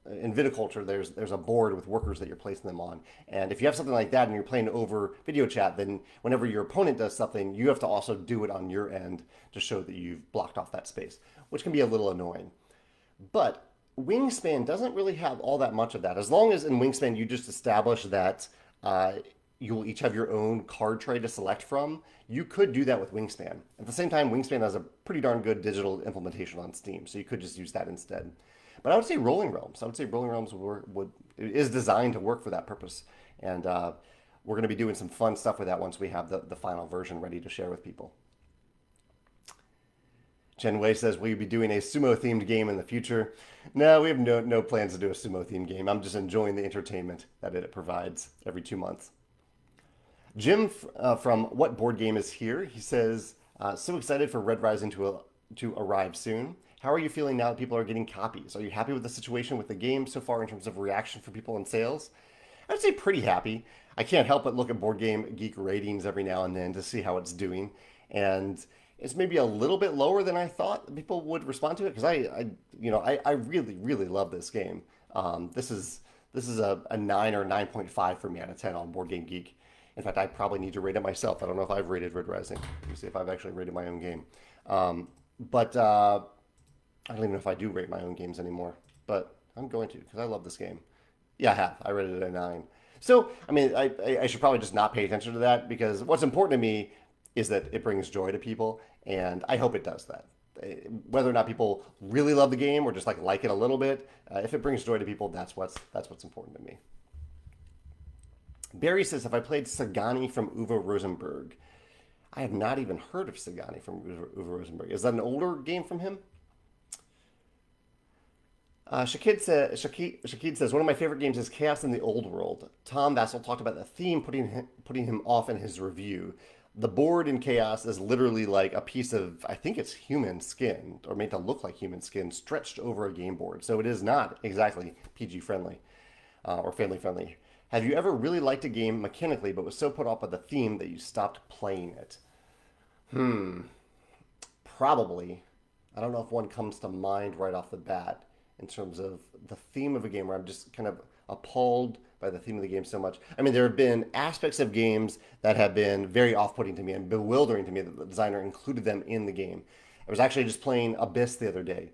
in viticulture, there's a board with workers that you're placing them on, and if you have something like that and you're playing over video chat, then whenever your opponent does something, you have to also do it on your end to show that you've blocked off that space, which can be a little annoying. But Wingspan doesn't really have all that much of that. As long as in Wingspan you just establish that you will each have your own card tray to select from, you could do that with Wingspan. At the same time, Wingspan has a pretty darn good digital implementation on Steam, so you could just use that instead. But I would say Rolling Realms. I would say Rolling Realms is designed to work for that purpose. And we're going to be doing some fun stuff with that once we have the final version ready to share with people. Chen Wei says, will you be doing a sumo-themed game in the future? No, we have no plans to do a sumo-themed game. I'm just enjoying the entertainment that it provides every 2 months. Jim from What Board Game is Here, he says, so excited for Red Rising to arrive soon. How are you feeling now that people are getting copies? Are you happy with the situation with the game so far in terms of reaction from people and sales? I'd say pretty happy. I can't help but look at Board Game Geek ratings every now and then to see how it's doing. And it's maybe a little bit lower than I thought people would respond to it, because I really, really love this game. This is a 9 or 9.5 for me out of 10 on Board Game Geek. In fact, I probably need to rate it myself. I don't know if I've rated Red Rising. Let me see if I've actually rated my own game. But I don't even know if I do rate my own games anymore. But I'm going to, because I love this game. Yeah, I have. I rated it a 9. So, I mean, I should probably just not pay attention to that, because what's important to me is that it brings joy to people, and I hope it does that. Whether or not people really love the game or just like it a little bit, if it brings joy to people, that's what's important to me. Barry says, have I played Sagani from Uwe Rosenberg? I have not even heard of Sagani from Uwe Rosenberg. Is that an older game from him? Shakid says, one of my favorite games is Chaos in the Old World. Tom Vassell talked about the theme putting him off in his review. The board in Chaos is literally like a piece of, I think it's human skin, or made to look like human skin, stretched over a game board. So it is not exactly PG friendly or family friendly. Have you ever really liked a game mechanically but was so put off by the theme that you stopped playing it? Probably. I don't know if one comes to mind right off the bat in terms of the theme of a game where I'm just kind of appalled by the theme of the game so much. I mean, there have been aspects of games that have been very off-putting to me and bewildering to me that the designer included them in the game. I was actually just playing Abyss the other day.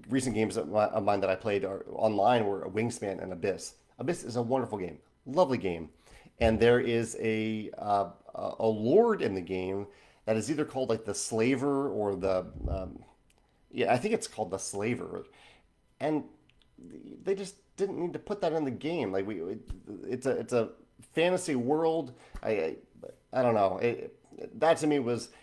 Recent games of mine that I played online were Wingspan and Abyss. Abyss is a wonderful game, lovely game, and there is a lord in the game that is either called like the Slaver or the I think it's called the Slaver, and they just didn't need to put that in the game. Like it's a fantasy world. I don't know. That to me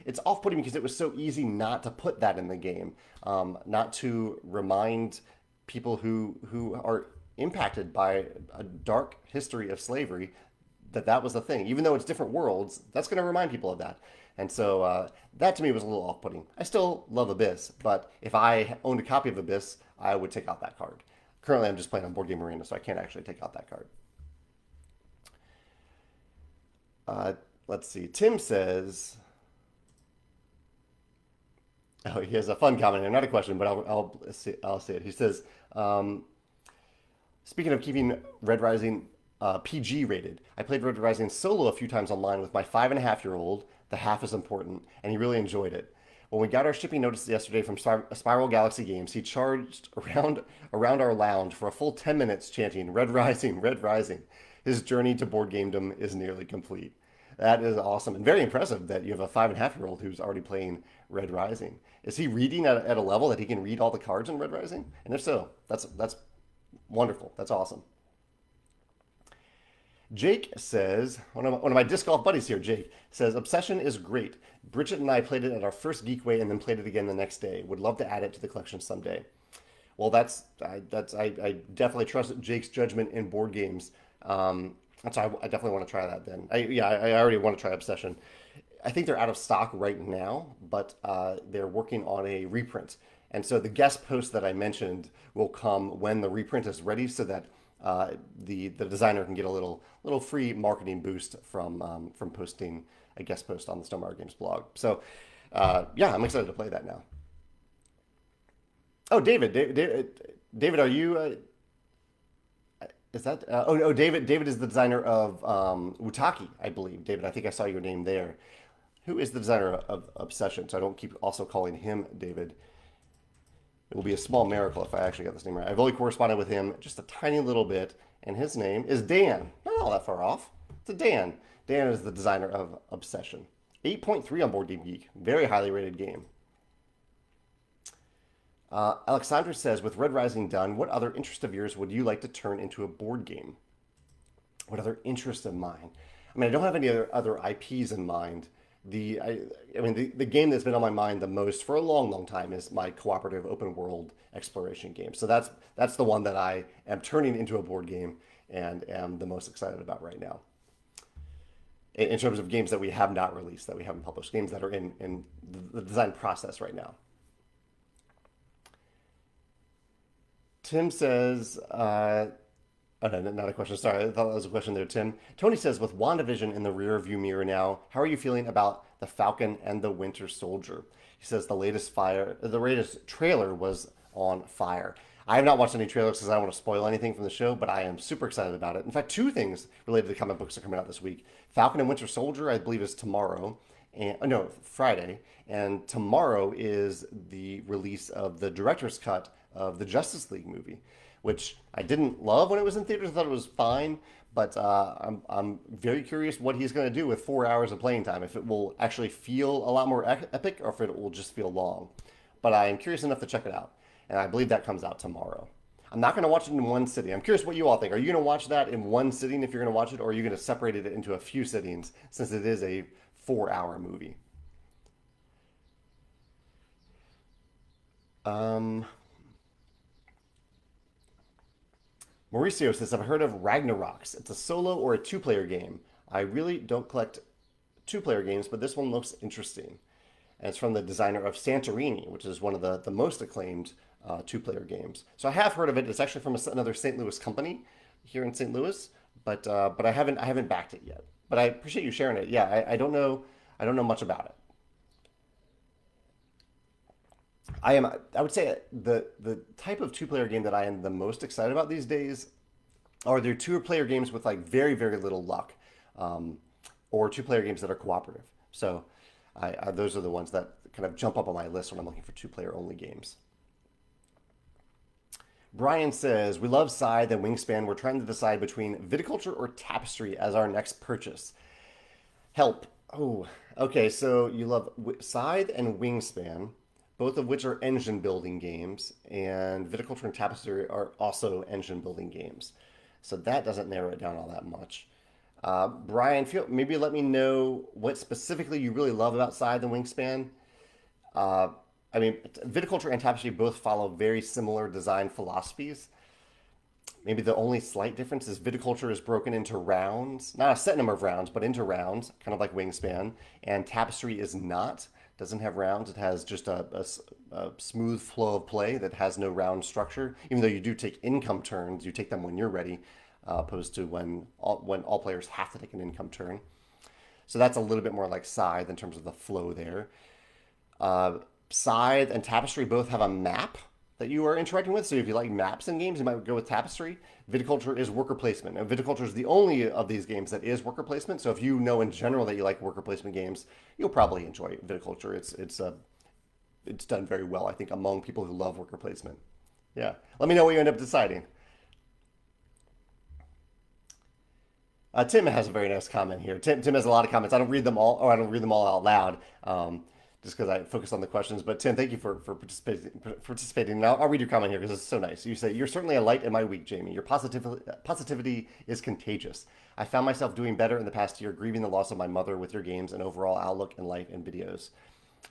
it's off-putting because it was so easy not to put that in the game, not to remind people who are impacted by a dark history of slavery that was the thing. Even though it's different worlds, that's going to remind people of that. And so that to me was a little off-putting. I still love Abyss, but if I owned a copy of Abyss, I would take out that card. Currently, I'm just playing on Board Game Arena, so I can't actually take out that card. Let's see. Tim says, oh, he has a fun comment here, not a question, but I'll say it. He says, speaking of keeping Red Rising PG rated, I played Red Rising solo a few times online with my 5.5-year-old. The half is important, and he really enjoyed it. When we got our shipping notice yesterday from Spiral Galaxy Games, he charged around our lounge for a full 10 minutes chanting, Red Rising, Red Rising. His journey to board gamedom is nearly complete. That is awesome and very impressive that you have a 5.5-year-old who's already playing Red Rising. Is he reading at a level that he can read all the cards in Red Rising? And if so, that's wonderful. That's awesome. Jake says, one of my disc golf buddies here, Jake, says, Obsession is great. Bridget and I played it at our first Geekway and then played it again the next day. Would love to add it to the collection someday. Well, I definitely trust Jake's judgment in board games. So I definitely want to try that then. I already want to try Obsession. I think they're out of stock right now, but they're working on a reprint. And so the guest post that I mentioned will come when the reprint is ready so that the designer can get a little free marketing boost from posting a guest post on the Stillmeyer Games blog. So I'm excited to play that now. Oh, David, are you Is that? Oh no, David. David is the designer of Utaki, I believe. David, I think I saw your name there. Who is the designer of Obsession? So I don't keep also calling him David. It will be a small miracle if I actually get this name right. I've only corresponded with him just a tiny little bit, and his name is Dan. Not all that far off. It's a Dan. Dan is the designer of Obsession. 8.3 on Board Game Geek. Very highly rated game. Alexandra says, with Red Rising done, what other interest of yours would you like to turn into a board game? What other interest of mine? I mean, I don't have any other IPs in mind. The game that's been on my mind the most for a long, long time is my cooperative open world exploration game. So that's the one that I am turning into a board game and am the most excited about right now. In terms of games that we have not released, that we haven't published, games that are in the design process right now. Tim says, oh, no, not a question. Sorry, I thought that was a question there, Tim. Tony says, with WandaVision in the rear view mirror now, how are you feeling about the Falcon and the Winter Soldier? He says the latest trailer was on fire. I have not watched any trailers because I don't want to spoil anything from the show, but I am super excited about it. In fact, two things related to comic books are coming out this week. Falcon and Winter Soldier, I believe, is tomorrow. And no, Friday. And tomorrow is the release of the director's cut of the Justice League movie, which I didn't love when it was in theaters. I thought it was fine, but I'm very curious what he's going to do with 4 hours of playing time. If it will actually feel a lot more epic, or if it will just feel long. But I am curious enough to check it out, and I believe that comes out tomorrow. I'm not going to watch it in one sitting. I'm curious what you all think. Are you going to watch that in one sitting if you're going to watch it, or are you going to separate it into a few sittings since it is a 4 hour movie? Um, Mauricio says, I've heard of Ragnaroks. It's a solo or a two-player game. I really don't collect two-player games, but this one looks interesting. And it's from the designer of Santorini, which is one of the most acclaimed two-player games. So I have heard of it. It's actually from another St. Louis company here in St. Louis, but I haven't backed it yet. But I appreciate you sharing it. Yeah, I don't know much about it. I would say the type of two-player game that I am the most excited about these days are there two-player games with like very, very little luck, um, or two-player games that are cooperative. So those are the ones that kind of jump up on my list when I'm looking for two-player only games. Brian says, we love Scythe and Wingspan. We're trying to decide between Viticulture or Tapestry as our next purchase. Help. Oh, okay. So you love Scythe and Wingspan, both of which are engine building games, and Viticulture and Tapestry are also engine building games. So that doesn't narrow it down all that much. Brian, maybe let me know what specifically you really love about Scythe and Wingspan. Uh, I mean, Viticulture and Tapestry both follow very similar design philosophies. Maybe the only slight difference is Viticulture is broken into rounds, not a set number of rounds, but into rounds, kind of like Wingspan. And Tapestry is not, doesn't have rounds. It has just a smooth flow of play that has no round structure. Even though you do take income turns, you take them when you're ready, opposed to when all players have to take an income turn. So that's a little bit more like Scythe in terms of the flow there. Uh, Scythe and Tapestry both have a map that you are interacting with. So if you like maps in games, you might go with Tapestry. Viticulture is worker placement. And Viticulture is the only of these games that is worker placement. So if you know in general that you like worker placement games, you'll probably enjoy Viticulture. It's done very well, I think, among people who love worker placement. Yeah. Let me know what you end up deciding. Tim has a very nice comment here. Tim has a lot of comments. I don't read them all, or I don't read them all out loud, just because I focus on the questions. But Tim, thank you for participating. Now I'll read your comment here because it's so nice. You say, you're certainly a light in my week, Jamie. Your positivity is contagious. I found myself doing better in the past year, grieving the loss of my mother with your games and overall outlook in life and videos.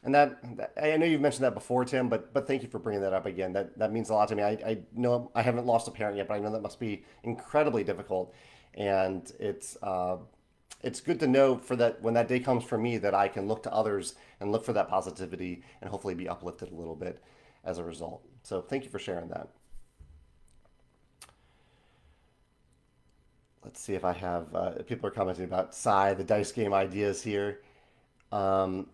And I know you've mentioned that before, Tim, but thank you for bringing that up again. That means a lot to me. I know I haven't lost a parent yet, but I know that must be incredibly difficult, and it's good to know for that when that day comes for me that I can look to others and look for that positivity and hopefully be uplifted a little bit as a result. So thank you for sharing that. Let's see if I have people are commenting about Psy, the dice game ideas here. Um,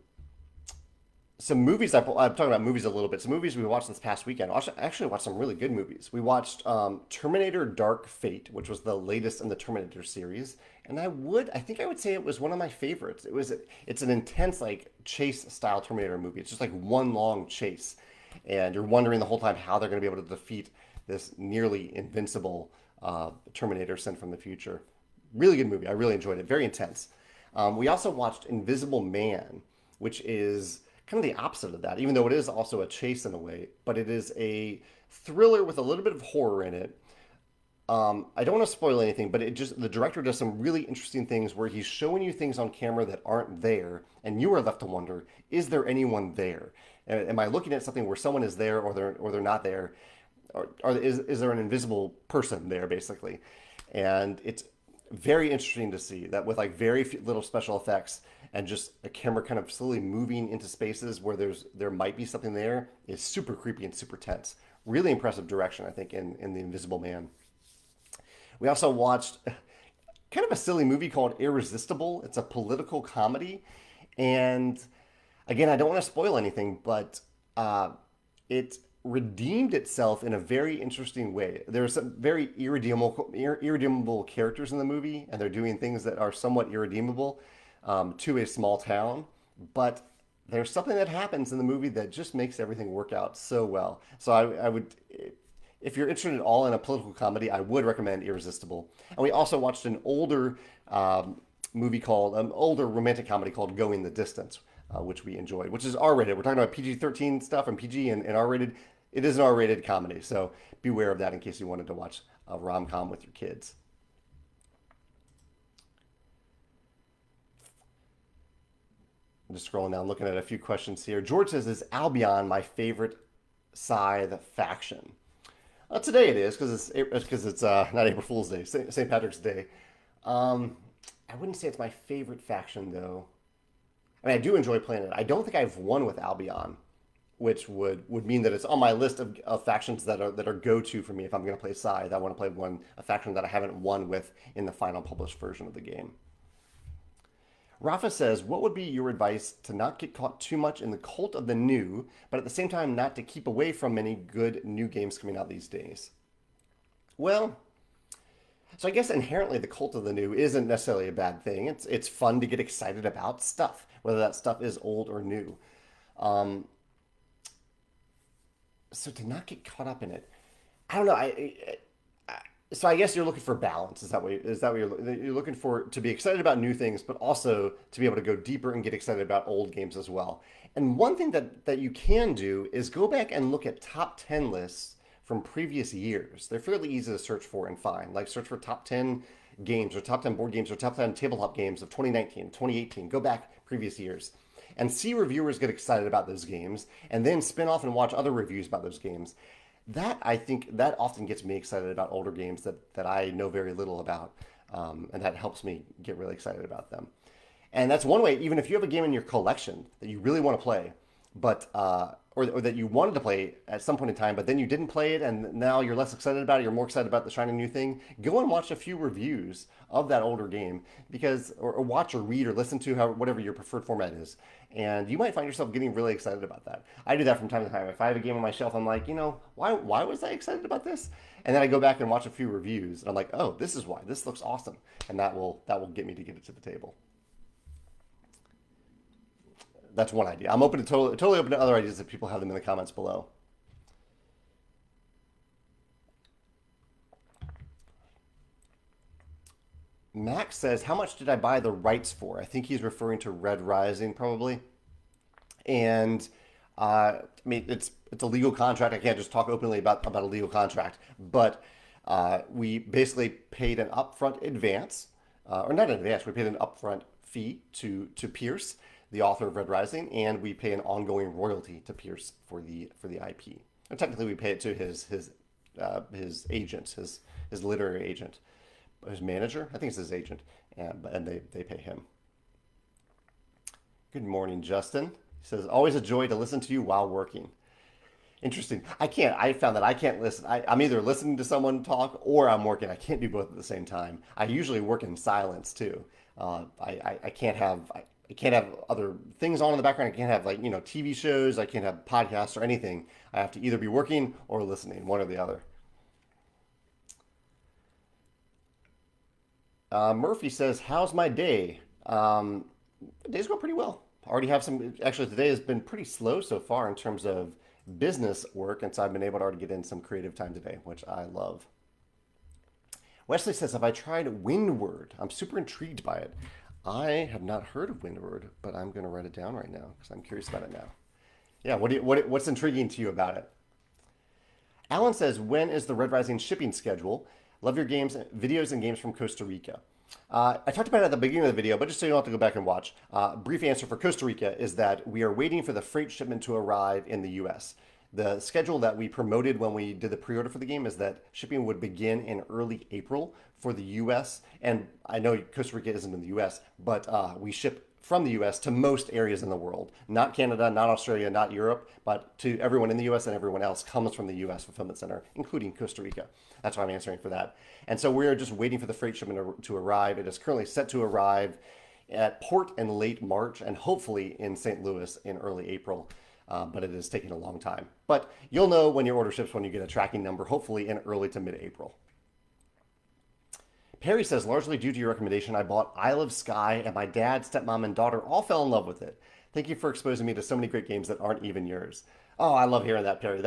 some movies I'm talking about movies a little bit. Some movies we watched this past weekend. I actually watched some really good movies. We watched Terminator Dark Fate, which was the latest in the Terminator series, and I think I would say it was one of my favorites. It's an intense like chase style Terminator movie. It's just like one long chase, and you're wondering the whole time how they're going to be able to defeat this nearly invincible Terminator sent from the future. Really good movie. I really enjoyed it. Very intense. We also watched Invisible Man, which is kind of the opposite of that, even though it is also a chase in a way, but it is a thriller with a little bit of horror in it. I don't want to spoil anything, but the director does some really interesting things where he's showing you things on camera that aren't there, and you are left to wonder, is there anyone there? Am I looking at something where someone is there or they're not there? Or is there an invisible person there, basically? And it's very interesting to see that with like very little special effects and just a camera kind of slowly moving into spaces where there might be something there is super creepy and super tense. Really impressive direction, I think, in The Invisible Man. We also watched kind of a silly movie called Irresistible. It's a political comedy. And again, I don't want to spoil anything, but it redeemed itself in a very interesting way. There's some very irredeemable characters in the movie, and they're doing things that are somewhat irredeemable to a small town. But there's something that happens in the movie that just makes everything work out so well. So I would, if you're interested at all in a political comedy, I would recommend Irresistible. And we also watched an older older romantic comedy called Going the Distance, which we enjoyed, which is R-rated. We're talking about PG-13 stuff and PG and R-rated. It is an R-rated comedy, so beware of that in case you wanted to watch a rom-com with your kids. I'm just scrolling down, looking at a few questions here. George says, "Is Albion my favorite Scythe faction?" Today it is because it's not April Fool's Day, St. Patrick's Day. I wouldn't say it's my favorite faction though. I mean, I do enjoy playing it. I don't think I've won with Albion, which would mean that it's on my list of factions that are go to for me if I'm going to play Scythe. I want to play a faction that I haven't won with in the final published version of the game. Rafa says, "What would be your advice to not get caught too much in the cult of the new, but at the same time not to keep away from many good new games coming out these days?" Well, so I guess inherently the cult of the new isn't necessarily a bad thing. It's fun to get excited about stuff, whether that stuff is old or new. Um, so to not get caught up in it, I don't know. So I guess you're looking for balance. Is that what you're looking for, to be excited about new things, but also to be able to go deeper and get excited about old games as well. And one thing that you can do is go back and look at top 10 lists from previous years. They're fairly easy to search for and find. Like search for top 10 games or top 10 board games or top 10 tabletop games of 2019, 2018. Go back previous years and see reviewers get excited about those games and then spin off and watch other reviews about those games. That I think that often gets me excited about older games that I know very little about, and that helps me get really excited about them. And that's one way. Even if you have a game in your collection that you really want to play, but or that you wanted to play at some point in time, but then you didn't play it, and now you're less excited about it. You're more excited about the shiny new thing. Go and watch a few reviews of that older game because, or watch or read or listen to whatever your preferred format is, and you might find yourself getting really excited about that. I do that from time to time. If I have a game on my shelf, I'm like, why was I excited about this? And then I go back and watch a few reviews, and I'm like, oh, this is why. This looks awesome, and that will get me to get it to the table. That's one idea. I'm open to totally open to other ideas if people have them in the comments below. Max says, "How much did I buy the rights for?" I think he's referring to Red Rising probably. And I mean, it's a legal contract. I can't just talk openly about a legal contract, but we basically paid an upfront advance, or not an advance. We paid an upfront fee to Pierce, the author of Red Rising, and we pay an ongoing royalty to Pierce for the IP. And technically, we pay it to his agent, his literary agent, his manager. I think it's his agent, and they pay him. Good morning, Justin. He says, "Always a joy to listen to you while working." Interesting. I found that I can't listen. I'm either listening to someone talk or I'm working. I can't do both at the same time. I usually work in silence too. I can't have. I can't have other things on in the background. I can't have like, TV shows. I can't have podcasts or anything. I have to either be working or listening, one or the other. Murphy says, "How's my day?" The day's going pretty well. I already have some. Actually, today has been pretty slow so far in terms of business work, and so I've been able to already get in some creative time today, which I love. Wesley says, "Have I tried Windward? I'm super intrigued by it." I have not heard of Windward, but I'm going to write it down right now because I'm curious about it now. Yeah, what's intriguing to you about it? Alan says, "When is the Red Rising shipping schedule? Love your games, videos, and games from Costa Rica." I talked about it at the beginning of the video, but just so you don't have to go back and watch, brief answer for Costa Rica is that we are waiting for the freight shipment to arrive in the U.S. The schedule that we promoted when we did the pre-order for the game is that shipping would begin in early April for the U.S. And I know Costa Rica isn't in the U.S., but we ship from the US to most areas in the world. Not Canada, not Australia, not Europe, but to everyone in the US, and everyone else comes from the US fulfillment center, including Costa Rica. That's why I'm answering for that. And so we're just waiting for the freight shipment to arrive. It is currently set to arrive at port in late March and hopefully in St. Louis in early April. But it is taking a long time. But you'll know when your order ships when you get a tracking number, hopefully in early to mid-April. Perry says, "Largely due to your recommendation, I bought Isle of Skye, and my dad, stepmom, and daughter all fell in love with it. Thank you for exposing me to so many great games that aren't even yours." Oh, I love hearing that, Perry.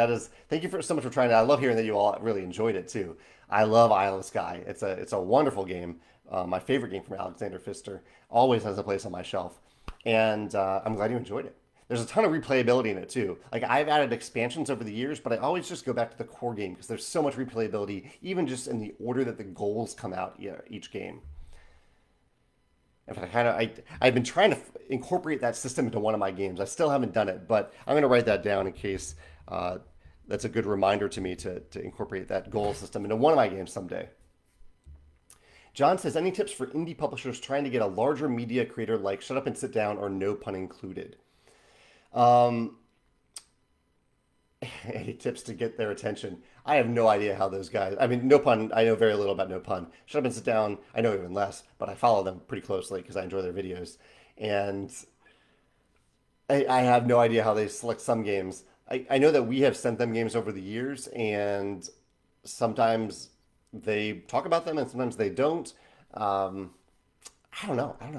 Thank you for so much for trying that. I love hearing that you all really enjoyed it too. I love Isle of Skye. It's a wonderful game. My favorite game from Alexander Pfister. Always has a place on my shelf, and I'm glad you enjoyed it. There's a ton of replayability in it too. Like I've added expansions over the years, but I always just go back to the core game because there's so much replayability, even just in the order that the goals come out each game. In fact, I've been trying to incorporate that system into one of my games. I still haven't done it, but I'm going to write that down in case that's a good reminder to me to incorporate that goal system into one of my games someday. John says, "Any tips for indie publishers trying to get a larger media creator like Shut Up and Sit Down or No Pun Included?" Um, Any tips to get their attention? I have no idea how those guys. I mean, No Pun. I know very little about No Pun. Shut Up and Sit Down. I know even less, but I follow them pretty closely because I enjoy their videos, and I have no idea how they select some games. I know that we have sent them games over the years, and sometimes they talk about them, and sometimes they don't. Um, I don't know. I don't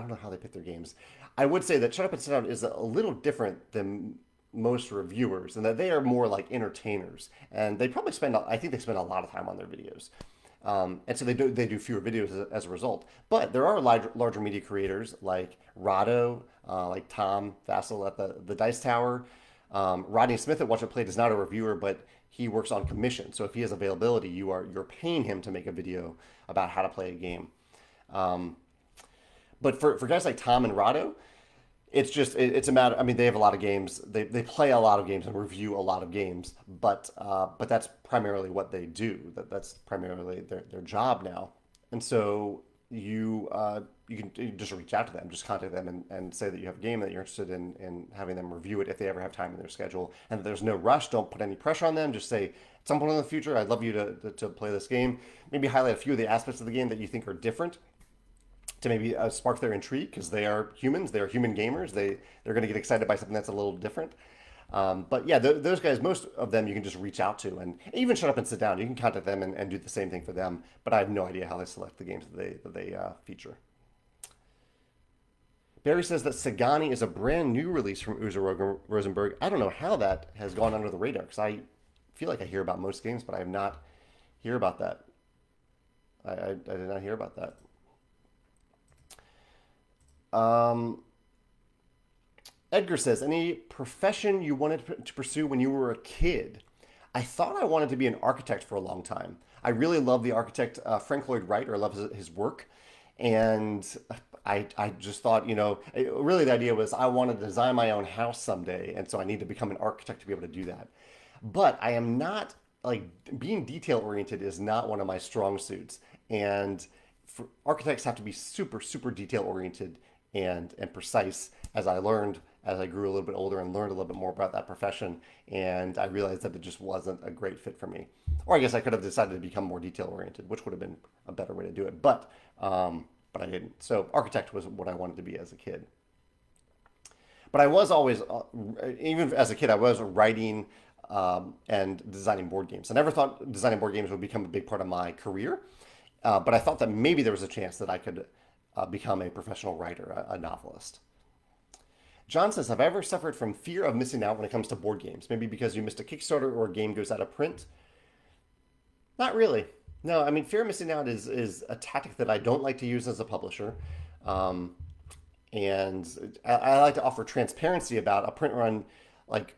know how they pick their games. I would say that Shut Up and Sit Down is a little different than most reviewers, and that they are more like entertainers, and they probably spend. I think they spend a lot of time on their videos, and so they do fewer videos as a result. But there are larger media creators like Rado, like Tom Vassell at the Dice Tower. Rodney Smith at Watch It Played is not a reviewer, but he works on commission. So if he has availability, you're paying him to make a video about how to play a game. Um, but for guys like Tom and Rado, it's a matter. I mean, they have a lot of games. They play a lot of games and review a lot of games. But that's primarily what they do. That's primarily their job now. And so you just reach out to them, just contact them and say that you have a game that you're interested in having them review it if they ever have time in their schedule. And there's no rush. Don't put any pressure on them. Just say at some point in the future, I'd love you to play this game. Maybe highlight a few of the aspects of the game that you think are different to maybe spark their intrigue because they are humans. They are human gamers. They're going to get excited by something that's a little different. But yeah, those guys, most of them you can just reach out to and even Shut Up and Sit Down. You can contact them and do the same thing for them. But I have no idea how they select the games that they feature. Barry says that Sagani is a brand new release from Uzo Rosenberg. I don't know how that has gone under the radar because I feel like I hear about most games, but I have not hear about that. I did not hear about that. Um, Edgar says, "Any profession you wanted to pursue when you were a kid?" I thought I wanted to be an architect for a long time. I really love the architect Frank Lloyd Wright, or I love his work. And I just thought, really the idea was I wanted to design my own house someday. And so I need to become an architect to be able to do that. But I am not, like, being detail oriented is not one of my strong suits. And architects have to be super, super detail oriented and precise, as I learned as I grew a little bit older and learned a little bit more about that profession. And I realized that it just wasn't a great fit for me. Or I guess I could have decided to become more detail oriented, which would have been a better way to do it. But I didn't. So architect was what I wanted to be as a kid. But I was always, even as a kid, I was writing and designing board games. I never thought designing board games would become a big part of my career, but I thought that maybe there was a chance that I could become a professional writer, a novelist. John says, have I ever suffered from fear of missing out when it comes to board games? Maybe because you missed a Kickstarter or a game goes out of print? Not really. No, I mean, fear of missing out is a tactic that I don't like to use as a publisher. Um, and I like to offer transparency about a print run, like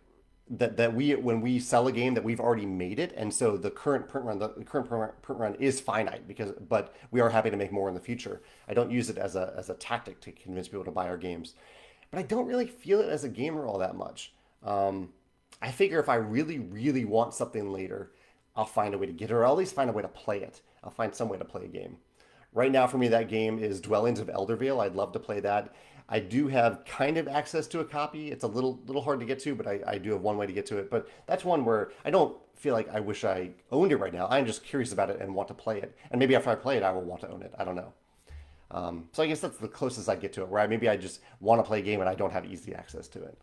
that we when we sell a game that we've already made it, and so the current print run is finite but we are happy to make more in the future. I don't use it as a tactic to convince people to buy our games, but I don't really feel it as a gamer all that much. I figure if I really want something later, I'll find a way to get it, or I'll at least find a way to play it. I'll find some way to play a game. Right now, for me, that game is Dwellings of Eldervale. I'd love to play that. I do have kind of access to a copy. It's a little hard to get to, but I do have one way to get to it. But that's one where I don't feel like I wish I owned it right now. I'm just curious about it and want to play it. And maybe after I play it, I will want to own it. I don't know. So I guess that's the closest I get to it, where maybe I just want to play a game and I don't have easy access to it.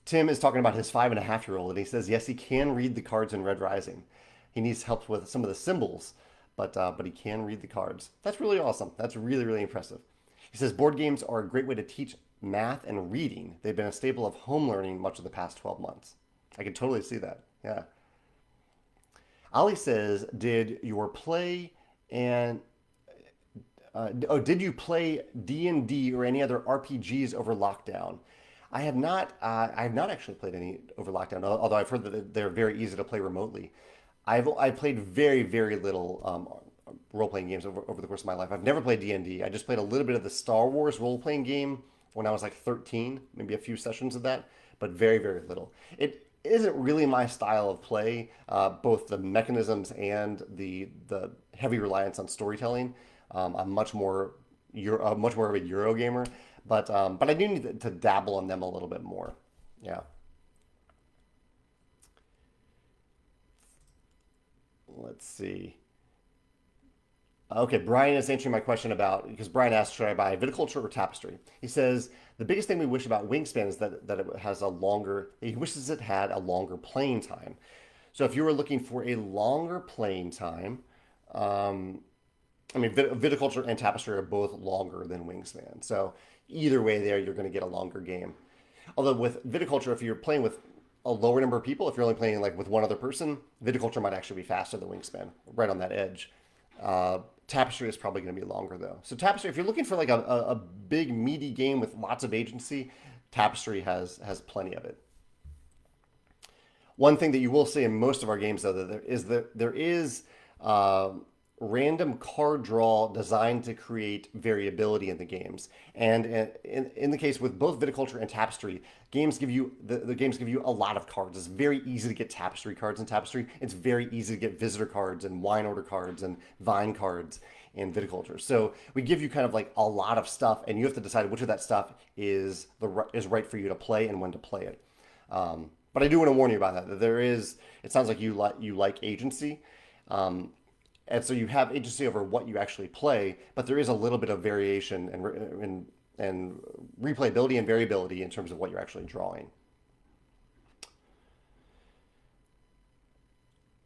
Tim is talking about his 5.5-year-old, and he says, yes, he can read the cards in Red Rising. He needs help with some of the symbols, but he can read the cards. That's really awesome. That's really impressive. He says board games are a great way to teach math and reading. They've been a staple of home learning much of the past 12 months. I can totally see that. Yeah. Ali says, did your play and did you play D&D or any other RPGs over lockdown? I have not. I have not actually played any over lockdown, although I've heard that they're very easy to play remotely. I've played very little role playing games over the course of my life. I've never played D&D. I just played a little bit of the Star Wars role playing game when I was like 13, maybe a few sessions of that, but very little. It isn't really my style of play. Both the mechanisms and the heavy reliance on storytelling. I'm much more of a Euro gamer, but I do need to dabble in them a little bit more. Yeah. Let's see. Okay, Brian is answering my question because Brian asked, should I buy Viticulture or Tapestry? He says, the biggest thing we wish about Wingspan is that it has he wishes it had a longer playing time. So if you were looking for a longer playing time, I mean, Viticulture and Tapestry are both longer than Wingspan. So either way there, you're going to get a longer game. Although with Viticulture, if you're playing with a lower number of people, if you're only playing like with one other person, Viticulture might actually be faster than Wingspan, right on that edge. Tapestry is probably going to be longer though. So Tapestry, if you're looking for like a big meaty game with lots of agency, Tapestry has plenty of it. One thing that you will see in most of our games though, that there is random card draw designed to create variability in the games. And in the case with both Viticulture and Tapestry, games give you the games give you a lot of cards. It's very easy to get Tapestry cards in Tapestry. It's very easy to get visitor cards and wine order cards and vine cards in Viticulture. So we give you kind of like a lot of stuff, and you have to decide which of that stuff is right for you to play and when to play it. But I do want to warn you about that. It sounds like you like agency. And so you have agency over what you actually play, but there is a little bit of variation and replayability and variability in terms of what you're actually drawing.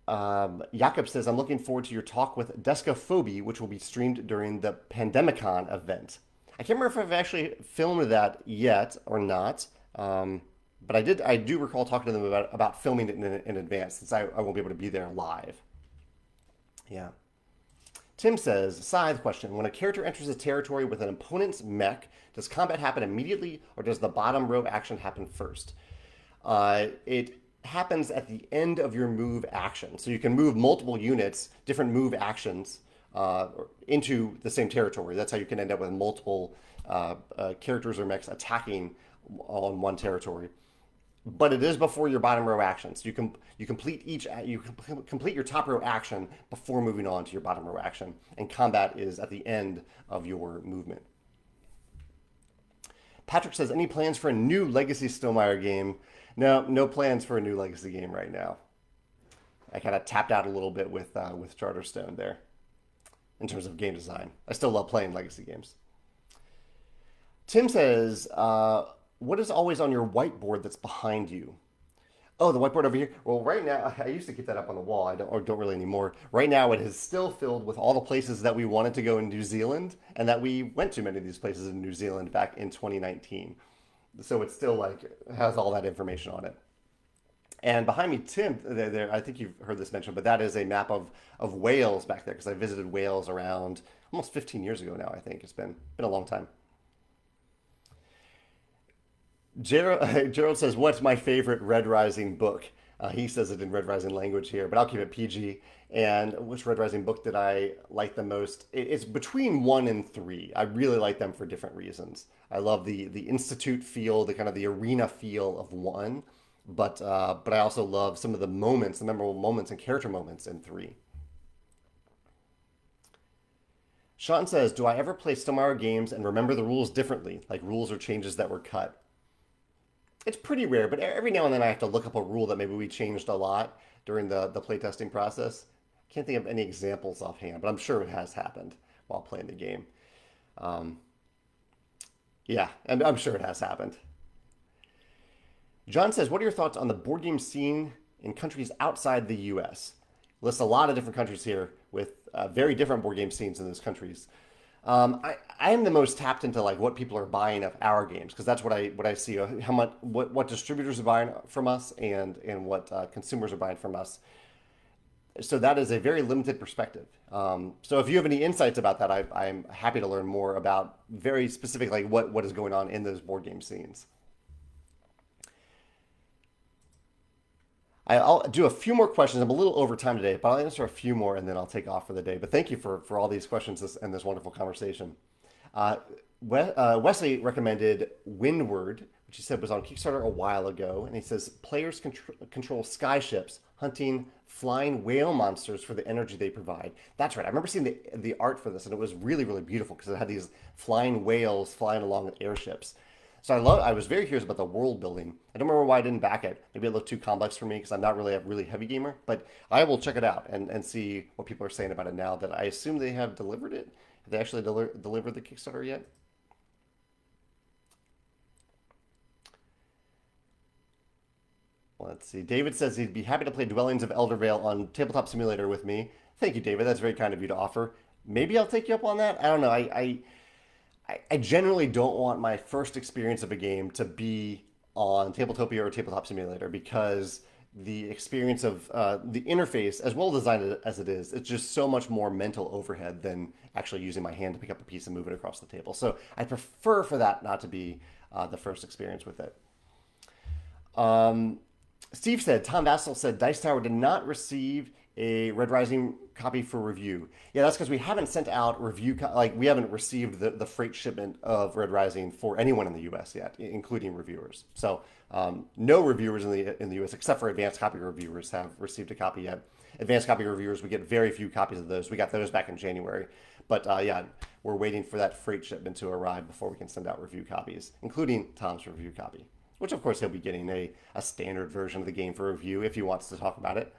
Jakob says, I'm looking forward to your talk with Descaphobie, which will be streamed during the Pandemicon event. I can't remember if I've actually filmed that yet or not, but I do recall talking to them about filming it in advance, since I won't be able to be there live. Yeah. Tim says, Scythe question. When a character enters a territory with an opponent's mech, does combat happen immediately or does the bottom row action happen first? It happens at the end of your move action. So you can move multiple units, different move actions, into the same territory. That's how you can end up with multiple characters or mechs attacking on one territory. But it is before your bottom row actions. You complete your top row action before moving on to your bottom row action, and combat is at the end of your movement. Patrick says, any plans for a new Legacy Stillmeyer game? No plans for a new Legacy game right now. I kind of tapped out a little bit with Charterstone there in terms of game design. I still love playing Legacy games. Tim says, what is always on your whiteboard that's behind you? Oh, the whiteboard over here. Well, right now, I used to keep that up on the wall. I don't, or don't really anymore. Right now, it is still filled with all the places that we wanted to go in New Zealand, and that we went to many of these places in New Zealand back in 2019. So it's still like has all that information on it. And behind me, Tim, I think you've heard this mentioned, but that is a map of Wales back there because I visited Wales around almost 15 years ago now. I think it's been a long time. Gerald says, "What's my favorite Red Rising book?" He says it in Red Rising language here, but I'll keep it PG. And which Red Rising book did I like the most? It's between one and three. I really like them for different reasons. I love the institute feel, the kind of the arena feel of one, but I also love some of the moments, the memorable moments and character moments in three. Sean says, "Do I ever play Stillmeyer games and remember the rules differently, like rules or changes that were cut?" It's pretty rare, but every now and then I have to look up a rule that maybe we changed a lot during the playtesting process. Can't think of any examples offhand, but I'm sure it has happened while playing the game. Um, yeah, and I'm sure it has happened. John says, "What are your thoughts on the board game scene in countries outside the US?" Lists a lot of different countries here with very different board game scenes in those countries. I am the most tapped into like what people are buying of our games because that's what I see how much what distributors are buying from us and what consumers are buying from us. So that is a very limited perspective. So if you have any insights about that, I'm happy to learn more about very specific like what is going on in those board game scenes. I'll do a few more questions. I'm a little over time today, but I'll answer a few more and then I'll take off for the day. But thank you for all these questions and this wonderful conversation. Uh, Wesley recommended Windward, which he said was on Kickstarter a while ago. And he says players control skyships, hunting flying whale monsters for the energy they provide. That's right. I remember seeing the art for this, and it was really, really beautiful because it had these flying whales flying along with airships. So I was very curious about the world building. I don't remember why I didn't back it. Maybe it looked too complex for me because I'm not really a really heavy gamer. But I will check it out and see what people are saying about it now that I assume they have delivered it. Have they actually delivered the Kickstarter yet? Let's see. David says he'd be happy to play Dwellings of Eldervale on Tabletop Simulator with me. Thank you, David. That's very kind of you to offer. Maybe I'll take you up on that. I don't know. I generally don't want my first experience of a game to be on Tabletopia or Tabletop Simulator because the experience of the interface, as well designed as it is, it's just so much more mental overhead than actually using my hand to pick up a piece and move it across the table. So I prefer for that not to be the first experience with it. Steve said, Tom Vassell said Dice Tower did not receive a Red Rising copy for review. Yeah, that's because we haven't sent out like we haven't received the freight shipment of Red Rising for anyone in the U.S. yet, including reviewers. So no reviewers in the U.S. except for advanced copy reviewers have received a copy yet. Advanced copy reviewers, we get very few copies of those. We got those back in January, but yeah, we're waiting for that freight shipment to arrive before we can send out review copies, including Tom's review copy. Which of course he'll be getting a standard version of the game for review if he wants to talk about it.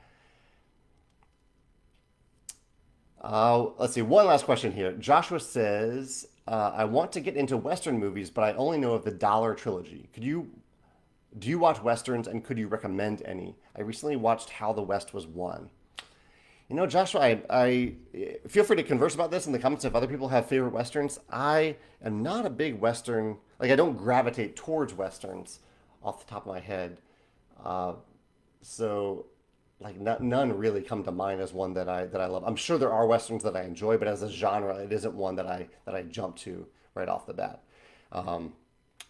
Let's see, one last question here. Joshua says, I want to get into Western movies, but I only know of the Dollar Trilogy. Do you watch Westerns and could you recommend any? I recently watched How the West Was Won. You know, Joshua, I feel free to converse about this in the comments if other people have favorite Westerns. I am not a big Western, like I don't gravitate towards Westerns off the top of my head. So like none really come to mind as one that I love. I'm sure there are westerns that I enjoy, but as a genre, it isn't one that I jump to right off the bat.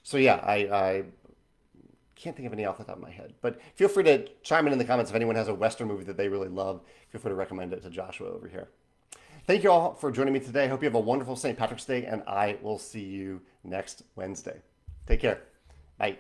So yeah, I can't think of any off the top of my head. But feel free to chime in the comments if anyone has a western movie that they really love. Feel free to recommend it to Joshua over here. Thank you all for joining me today. I hope you have a wonderful St. Patrick's Day, and I will see you next Wednesday. Take care. Bye.